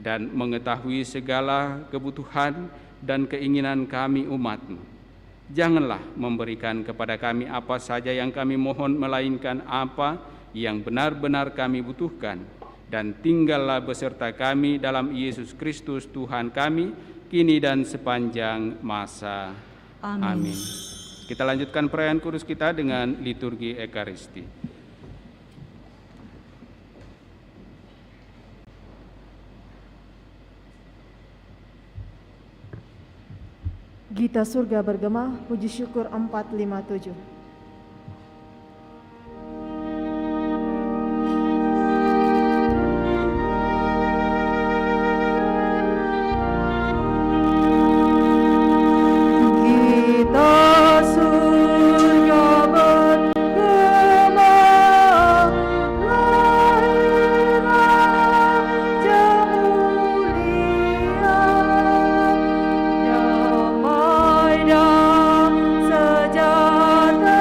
dan mengetahui segala kebutuhan dan keinginan kami umat-Mu. Janganlah memberikan kepada kami apa saja yang kami mohon, melainkan apa yang benar-benar kami butuhkan. Dan tinggallah beserta kami dalam Yesus Kristus Tuhan kami, kini dan sepanjang masa. Amin. Kita lanjutkan perayaan kudus kita dengan liturgi Ekaristi. Gita Surga Bergema, Puji Syukur 457. Sejahtera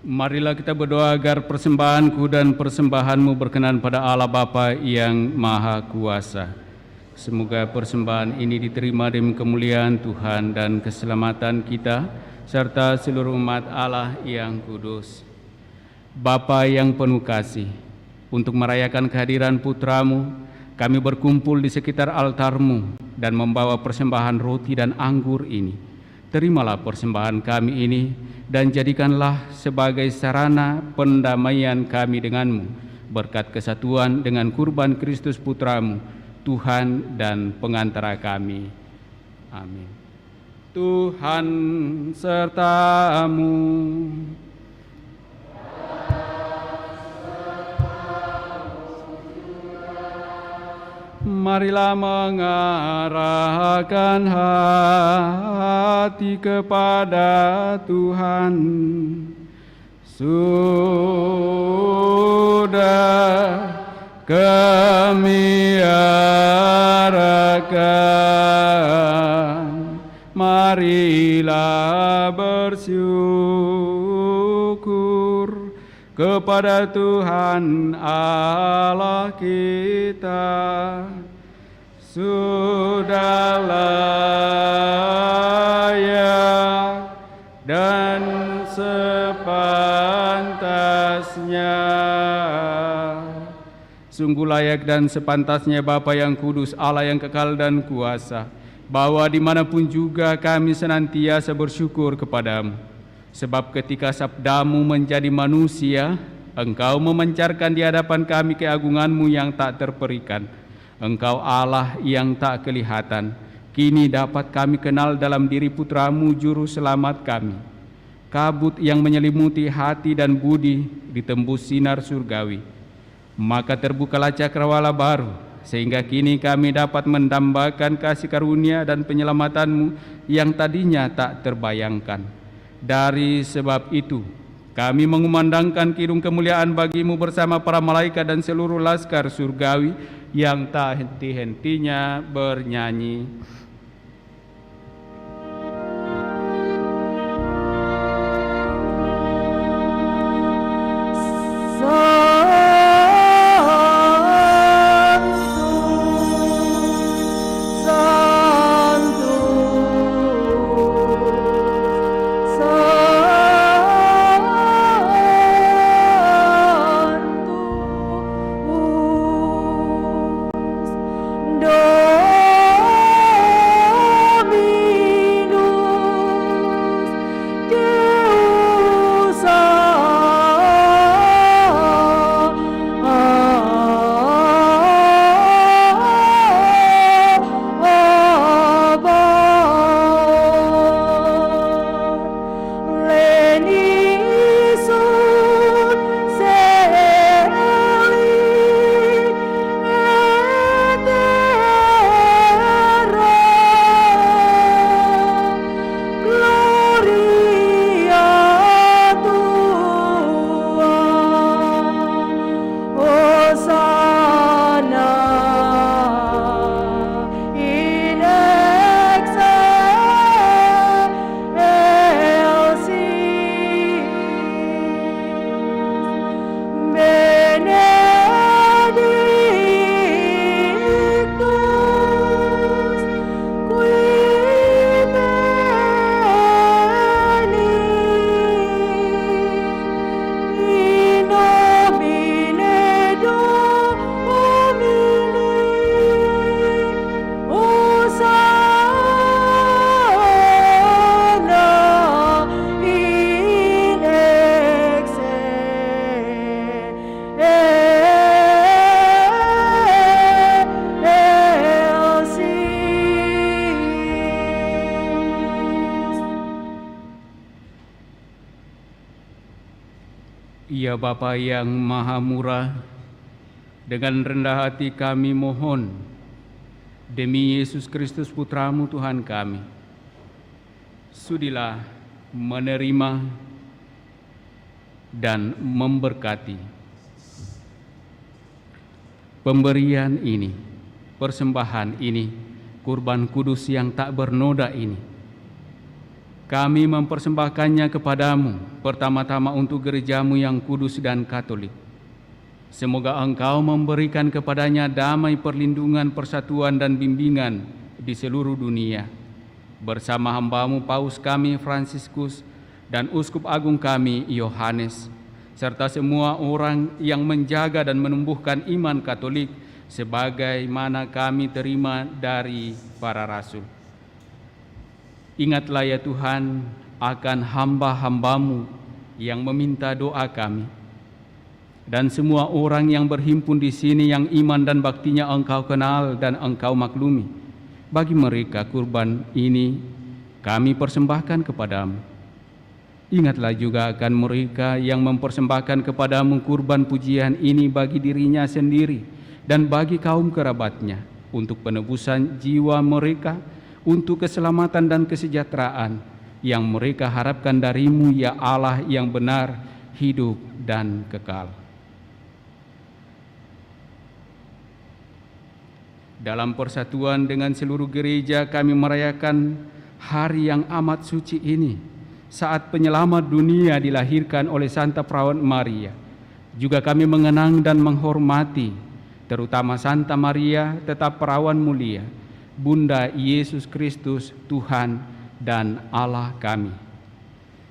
Marilah kita berdoa agar persembahanku dan persembahanmu berkenan pada Allah Bapa yang Maha Kuasa. Semoga persembahan ini diterima demi kemuliaan Tuhan dan keselamatan kita, serta seluruh umat Allah yang kudus. Bapa yang penuh kasih, untuk merayakan kehadiran Putramu, kami berkumpul di sekitar altar-Mu dan membawa persembahan roti dan anggur ini. Terimalah persembahan kami ini dan jadikanlah sebagai sarana pendamaian kami denganmu, berkat kesatuan dengan kurban Kristus Putramu, Tuhan dan pengantara kami. Amin. Tuhan sertamu. Marilah mengarahkan hati kepada Tuhan. Sudah kami arahkan, marilah bersyukur kepada Tuhan Allah kita. Sudah layak dan sepantasnya. Sungguh layak dan sepantasnya Bapa yang kudus, Allah yang kekal dan kuasa, bahwa dimanapun juga kami senantiasa bersyukur kepadamu. Sebab ketika sabdamu menjadi manusia, Engkau memancarkan di hadapan kami keagunganmu yang tak terperikan. Engkau Allah yang tak kelihatan, kini dapat kami kenal dalam diri Putramu Juru Selamat kami. Kabut yang menyelimuti hati dan budi ditembus sinar surgawi. Maka terbukalah cakrawala baru, sehingga kini kami dapat mendambakan kasih karunia dan penyelamatanmu yang tadinya tak terbayangkan. Dari sebab itu, kami mengumandangkan kidung kemuliaan bagimu bersama para malaikat dan seluruh laskar surgawi yang tak henti-hentinya bernyanyi. Ya Bapa yang Maha Murah, dengan rendah hati kami mohon, demi Yesus Kristus Putramu Tuhan kami, sudilah menerima dan memberkati pemberian ini, persembahan ini, kurban kudus yang tak bernoda ini, kami mempersembahkannya kepadamu, pertama-tama untuk gerejamu yang kudus dan katolik. Semoga Engkau memberikan kepadanya damai, perlindungan, persatuan, dan bimbingan di seluruh dunia. Bersama hamba-Mu Paus kami Fransiskus dan Uskup Agung kami Yohanes, serta semua orang yang menjaga dan menumbuhkan iman Katolik sebagaimana kami terima dari para rasul. Ingatlah ya Tuhan akan hamba-hamba-Mu yang meminta doa kami, dan semua orang yang berhimpun di sini yang iman dan baktinya Engkau kenal dan Engkau maklumi. Bagi mereka kurban ini kami persembahkan kepadamu. Ingatlah juga akan mereka yang mempersembahkan kepadamu kurban pujian ini bagi dirinya sendiri dan bagi kaum kerabatnya, untuk penebusan jiwa mereka, untuk keselamatan dan kesejahteraan yang mereka harapkan dari-Mu, ya Allah yang benar, hidup dan kekal. Dalam persatuan dengan seluruh gereja kami merayakan hari yang amat suci ini, saat penyelamat dunia dilahirkan oleh Santa Perawan Maria. Juga kami mengenang dan menghormati terutama Santa Maria, tetap perawan mulia, Bunda Yesus Kristus, Tuhan dan Allah kami.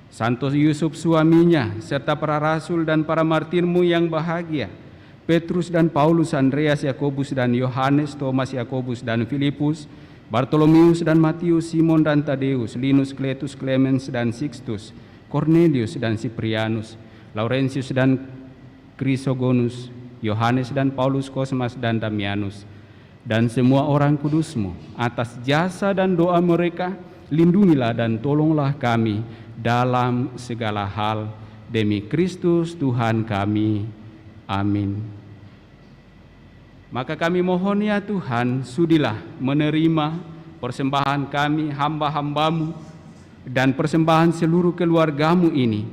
Santo Yusuf suaminya, serta para rasul dan para martir-Mu yang bahagia, Petrus dan Paulus, Andreas, Yakobus dan Yohanes, Thomas, Yakobus dan Filipus, Bartolomeus dan Matius, Simon dan Tadeus, Linus, Cletus, Clemens dan Sixtus, Cornelius dan Cyprianus, Laurentius dan Chrysogonus, Yohanes dan Paulus, Kosmas dan Damianus, dan semua orang kudus-Mu. Atas jasa dan doa mereka, lindungilah dan tolonglah kami dalam segala hal, demi Kristus Tuhan kami. Amin. Maka kami mohon ya Tuhan, sudilah menerima persembahan kami hamba-hamba-Mu dan persembahan seluruh keluarga-Mu ini.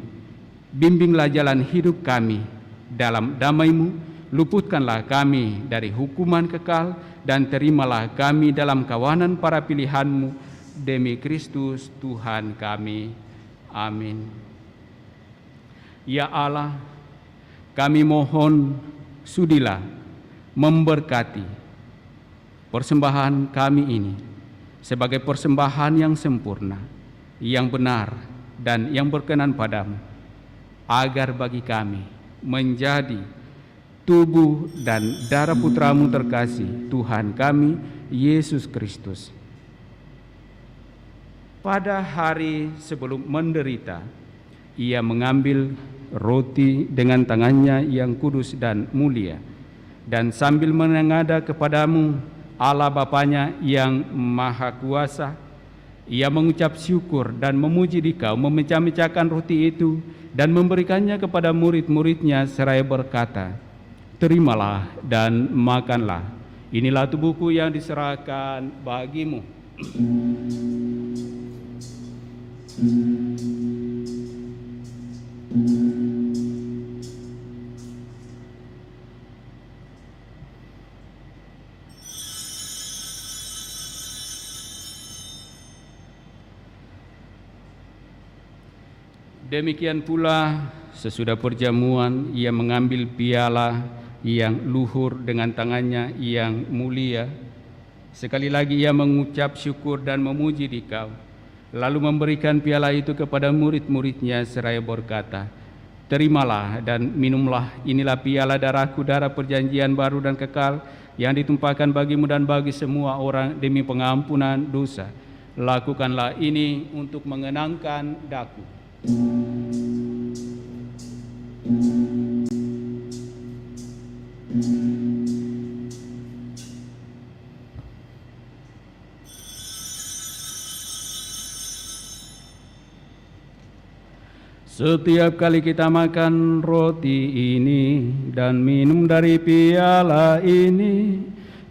Bimbinglah jalan hidup kami dalam damai-Mu, luputkanlah kami dari hukuman kekal, dan terimalah kami dalam kawanan para pilihan-Mu, demi Kristus Tuhan kami. Amin. Ya Allah, kami mohon sudilah memberkati persembahan kami ini sebagai persembahan yang sempurna, yang benar, dan yang berkenan padamu, agar bagi kami menjadi tubuh dan darah Putra-Mu terkasih, Tuhan kami, Yesus Kristus. Pada hari sebelum menderita, Ia mengambil roti dengan tangannya yang kudus dan mulia, dan sambil menengadah kepadamu Allah Bapanya yang Maha Kuasa, Ia mengucap syukur dan memuji Dikau, memecah-mecahkan roti itu dan memberikannya kepada murid-muridnya seraya berkata, "Terimalah dan makanlah, inilah tubuhku yang diserahkan bagimu." Demikian pula sesudah perjamuan Ia mengambil piala yang luhur dengan tangannya yang mulia. Sekali lagi Ia mengucap syukur dan memuji Dikau, lalu memberikan piala itu kepada murid-muridnya seraya berkata, "Terimalah dan minumlah, inilah piala darahku, darah perjanjian baru dan kekal, yang ditumpahkan bagimu dan bagi semua orang demi pengampunan dosa. Lakukanlah ini untuk mengenangkan Daku." Setiap kali kita makan roti ini dan minum dari piala ini,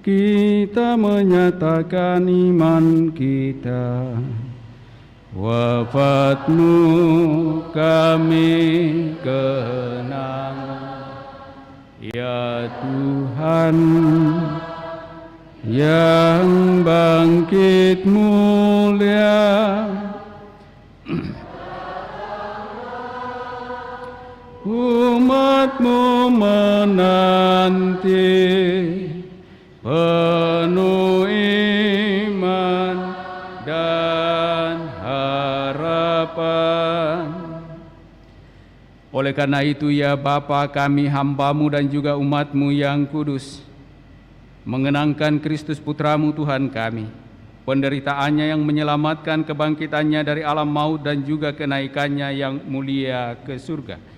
kita menyatakan iman kita. Wafat-Mu kami kenang, ya Tuhan, yang bangkit mulia. umat-Mu menanti penuh iman dan harapan. Oleh karena itu ya Bapa, kami hamba-Mu dan juga umat-Mu yang kudus, mengenangkan Kristus Putra-Mu Tuhan kami, penderitaannya yang menyelamatkan, kebangkitannya dari alam maut dan juga kenaikannya yang mulia ke surga.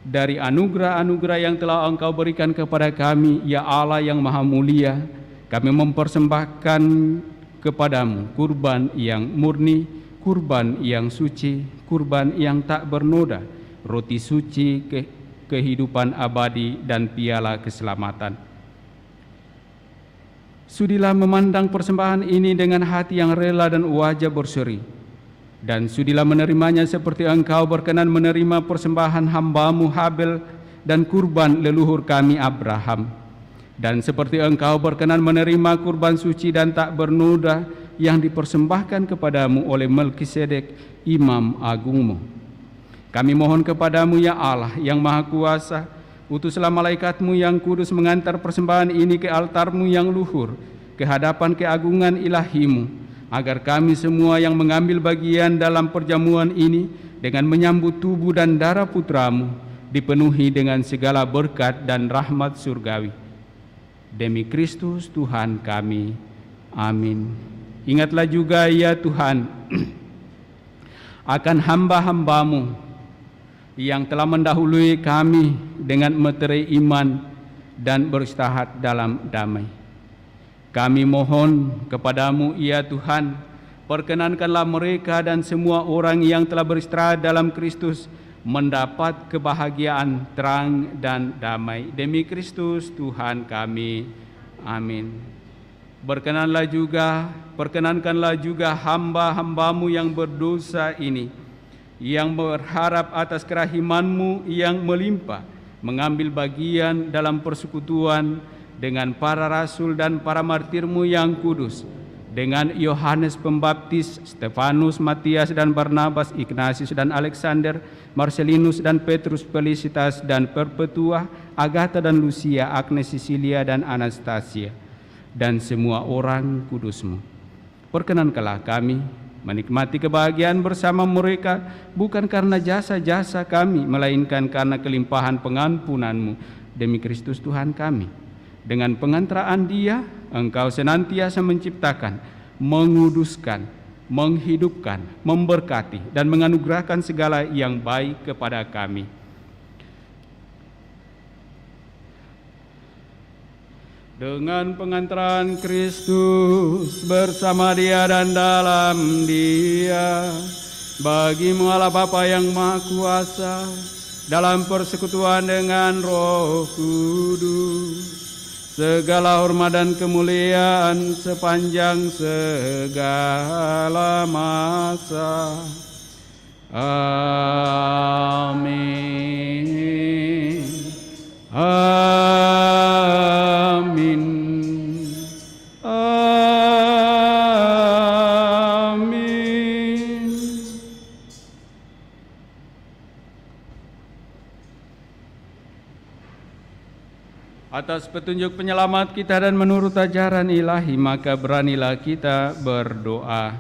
Dari anugerah-anugerah yang telah Engkau berikan kepada kami, ya Allah yang maha mulia, kami mempersembahkan kepadamu kurban yang murni, kurban yang suci, kurban yang tak bernoda, roti suci kehidupan abadi dan piala keselamatan. Sudilah memandang persembahan ini dengan hati yang rela dan wajah berseri, dan sudilah menerimanya seperti Engkau berkenan menerima persembahan hamba-Mu Habel dan kurban leluhur kami Abraham, dan seperti Engkau berkenan menerima kurban suci dan tak bernoda yang dipersembahkan kepadamu oleh Melkisedek, Imam Agung-Mu. Kami mohon kepadamu ya Allah yang Maha Kuasa, utuslah malaikat-Mu yang kudus mengantar persembahan ini ke altar-Mu yang luhur, ke hadapan keagungan ilahi-Mu, agar kami semua yang mengambil bagian dalam perjamuan ini dengan menyambut tubuh dan darah Putra-Mu dipenuhi dengan segala berkat dan rahmat surgawi. Demi Kristus Tuhan kami. Amin. Ingatlah juga ya Tuhan akan hamba-hamba-Mu yang telah mendahului kami dengan meterai iman dan beristirahat dalam damai. Kami mohon kepadamu ya Tuhan, perkenankanlah mereka dan semua orang yang telah beristirahat dalam Kristus mendapat kebahagiaan, terang dan damai. Demi Kristus Tuhan kami. Amin. Perkenankanlah juga hamba-hamba-Mu yang berdosa ini, yang berharap atas kerahiman-Mu yang melimpah, mengambil bagian dalam persekutuan dengan para rasul dan para martir-Mu yang kudus, dengan Yohanes Pembaptis, Stefanus, Matias dan Barnabas, Ignatius dan Alexander, Marcelinus dan Petrus, Felicitas dan Perpetua, Agatha dan Lucia, Agnes, Sisilia dan Anastasia, dan semua orang kudus-Mu. Perkenankanlah kami menikmati kebahagiaan bersama mereka, bukan karena jasa-jasa kami, melainkan karena kelimpahan pengampunan-Mu. Demi Kristus Tuhan kami. Dengan pengantaraan Dia, Engkau senantiasa menciptakan, menguduskan, menghidupkan, memberkati, dan menganugerahkan segala yang baik kepada kami. Dengan pengantaran Kristus bersama Dia dan dalam Dia, bagi-Mu Allah Bapa yang Maha Kuasa, dalam persekutuan dengan Roh Kudus, segala hormat dan kemuliaan sepanjang segala masa. Amin. Amin. Amin. Atas petunjuk penyelamat kita dan menurut ajaran ilahi, maka beranilah kita berdoa.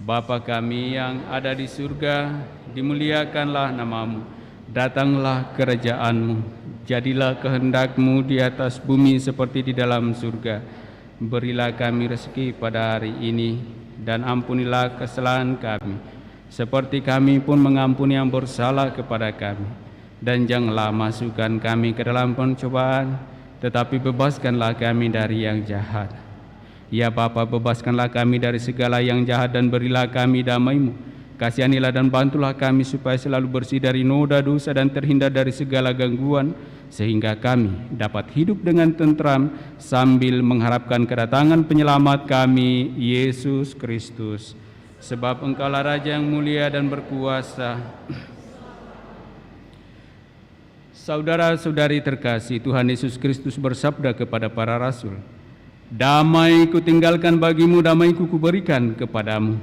Bapa kami yang ada di surga, dimuliakanlah nama-Mu, datanglah kerajaan-Mu, jadilah kehendak-Mu di atas bumi seperti di dalam surga. Berilah kami rezeki pada hari ini, dan ampunilah kesalahan kami, seperti kami pun mengampuni yang bersalah kepada kami. Dan janganlah masukkan kami ke dalam pencobaan, tetapi bebaskanlah kami dari yang jahat. Ya Bapa, bebaskanlah kami dari segala yang jahat dan berilah kami damai-Mu. Kasihanilah dan bantulah kami supaya selalu bersih dari noda dosa dan terhindar dari segala gangguan, sehingga kami dapat hidup dengan tentram sambil mengharapkan kedatangan penyelamat kami, Yesus Kristus. Sebab Engkaulah Raja yang mulia dan berkuasa. Saudara-saudari terkasih, Tuhan Yesus Kristus bersabda kepada para rasul, "Damai kutinggalkan bagimu, damai kuberikan kepadamu."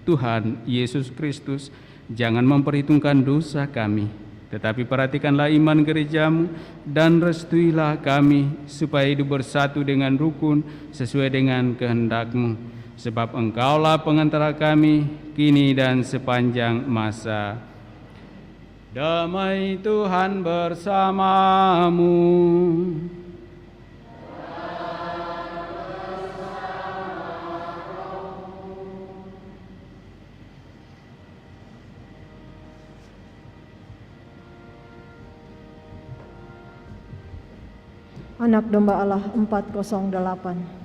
Tuhan Yesus Kristus jangan memperhitungkan dosa kami, Tetapi perhatikanlah iman gerejamu dan restuilah kami supaya hidup bersatu dengan rukun sesuai dengan kehendak-Mu. Sebab Engkaulah pengantara kami kini dan sepanjang masa. Damai Tuhan bersamamu. Anak Domba Allah 408.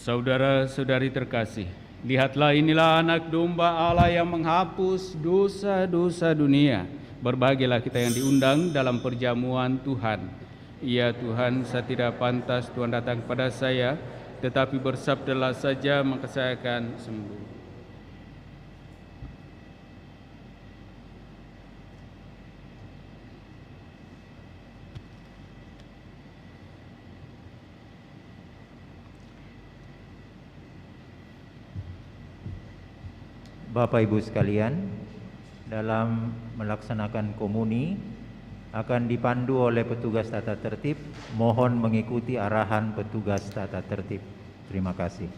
Saudara-saudari terkasih, lihatlah inilah anak domba Allah yang menghapus dosa-dosa dunia. Berbahagialah kita yang diundang dalam perjamuan Tuhan. Ya Tuhan, saya tidak pantas Tuhan datang kepada saya, tetapi bersabdalah saja maka saya akan sembuh. Bapak Ibu sekalian, dalam melaksanakan komuni akan dipandu oleh petugas tata tertib. Mohon mengikuti arahan petugas tata tertib. Terima kasih.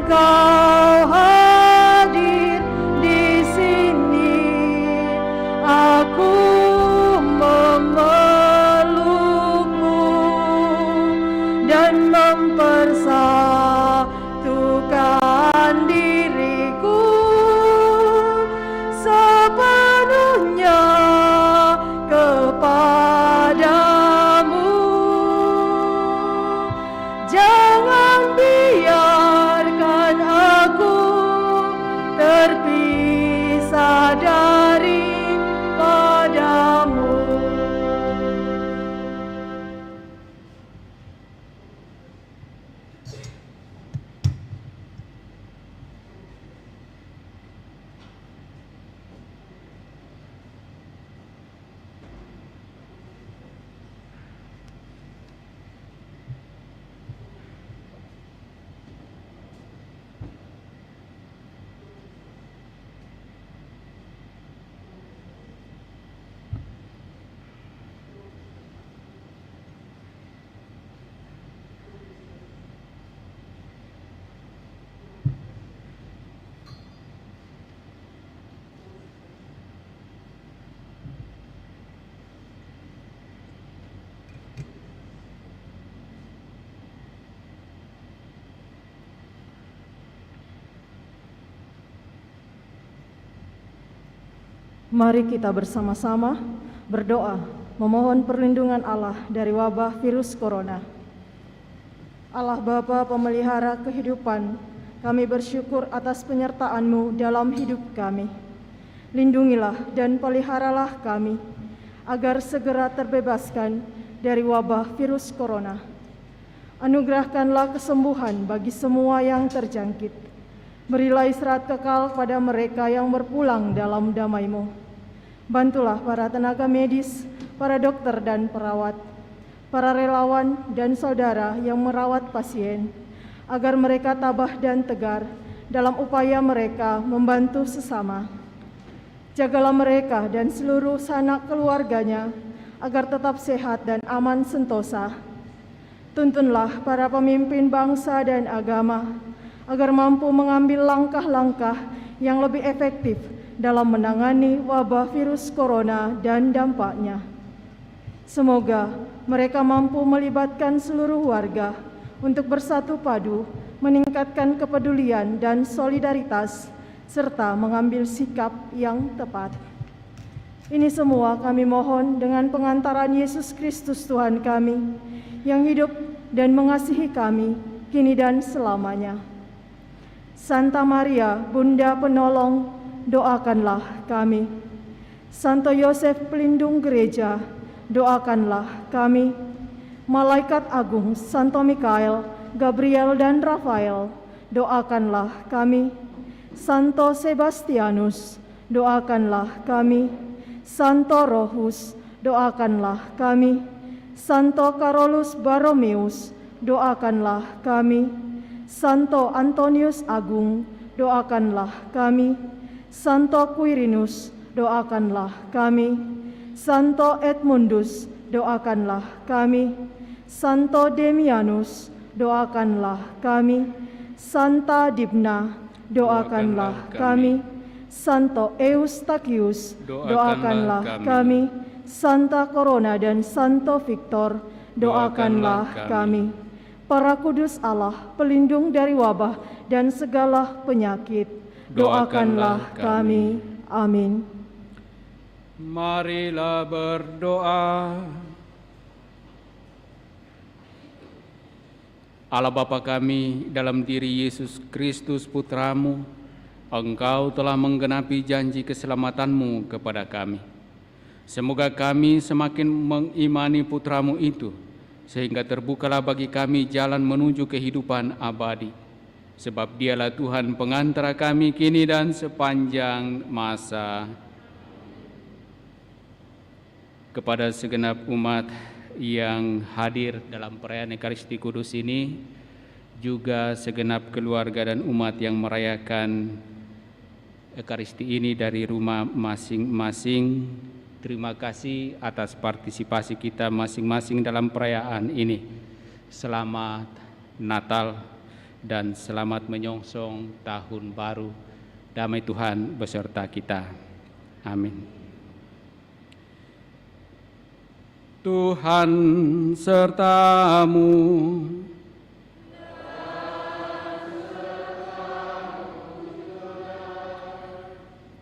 Engkau hadir di sini, aku memelukmu dan mempersatukan diriku sepenuhnya kepadamu. Jangan biarkan aku terpisah daripadamu. Mari kita bersama-sama berdoa memohon perlindungan Allah dari wabah virus corona. Allah Bapa pemelihara kehidupan, kami bersyukur atas penyertaan-Mu dalam hidup kami. Lindungilah dan peliharalah kami, agar segera terbebaskan dari wabah virus corona. Anugerahkanlah kesembuhan bagi semua yang terjangkit. Berilah istirahat kekal pada mereka yang berpulang dalam damai-Mu. Bantulah para tenaga medis, para dokter dan perawat, para relawan dan saudara yang merawat pasien, agar mereka tabah dan tegar dalam upaya mereka membantu sesama. Jagalah mereka dan seluruh sanak keluarganya, agar tetap sehat dan aman sentosa. Tuntunlah para pemimpin bangsa dan agama, agar mampu mengambil langkah-langkah yang lebih efektif dalam menangani wabah virus corona dan dampaknya. Semoga mereka mampu melibatkan seluruh warga untuk bersatu padu, meningkatkan kepedulian dan solidaritas, serta mengambil sikap yang tepat. Ini semua kami mohon dengan pengantaran Yesus Kristus Tuhan kami, yang hidup dan mengasihi kami kini dan selamanya. Santa Maria, Bunda Penolong, doakanlah kami. Santo Yosef pelindung gereja, doakanlah kami. Malaikat agung Santo Mikael, Gabriel dan Rafael, doakanlah kami. Santo Sebastianus, doakanlah kami. Santo Rohus, doakanlah kami. Santo Carolus Borromeus, doakanlah kami. Santo Antonius Agung, doakanlah kami. Santo Quirinus, doakanlah kami. Santo Edmundus, doakanlah kami. Santo Demianus, doakanlah kami. Santa Dibna, doakanlah kami. Santo Eustachius, doakanlah kami. Santa Corona dan Santo Victor, doakanlah kami. Para kudus Allah, pelindung dari wabah dan segala penyakit, doakanlah kami. Amin. Marilah berdoa. Allah Bapa kami, dalam diri Yesus Kristus Putra-Mu, Engkau telah menggenapi janji keselamatan-Mu kepada kami. Semoga kami semakin mengimani Putra-Mu itu, sehingga terbukalah bagi kami jalan menuju kehidupan abadi. Sebab Dialah Tuhan pengantara kami kini dan sepanjang masa. Kepada segenap umat yang hadir dalam perayaan Ekaristi Kudus ini, juga segenap keluarga dan umat yang merayakan Ekaristi ini dari rumah masing-masing, terima kasih atas partisipasi kita masing-masing dalam perayaan ini. Selamat Natal. dan selamat menyongsong tahun baru. Damai Tuhan beserta kita. Amin. Tuhan sertamu.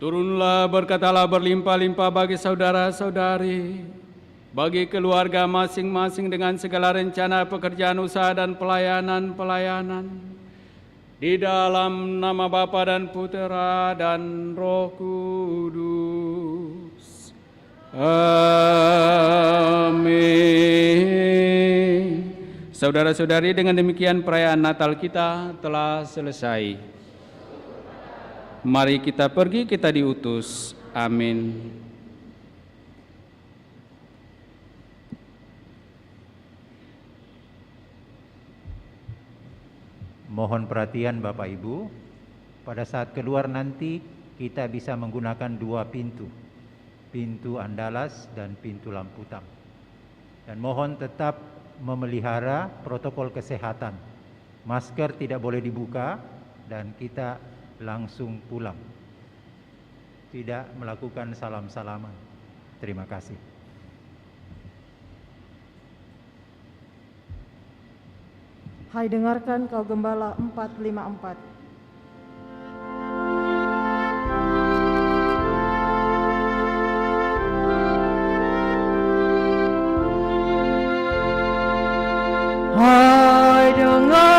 Turunlah berkat Allah berlimpah-limpah bagi saudara-saudari, bagi keluarga masing-masing dengan segala rencana pekerjaan usaha dan pelayanan-pelayanan. Di dalam nama Bapa dan Putera dan Roh Kudus. Amin. Saudara-saudari, dengan demikian perayaan Natal kita telah selesai. Mari kita pergi, kita diutus. Amin. Mohon perhatian Bapak Ibu, pada saat keluar nanti kita bisa menggunakan dua pintu, pintu Andalas dan pintu Lamputam. Dan mohon tetap memelihara protokol kesehatan. Masker tidak boleh dibuka dan kita langsung pulang. Tidak melakukan salam-salaman. Terima kasih. Hai dengarkan kau Gembala 454. Hai dengar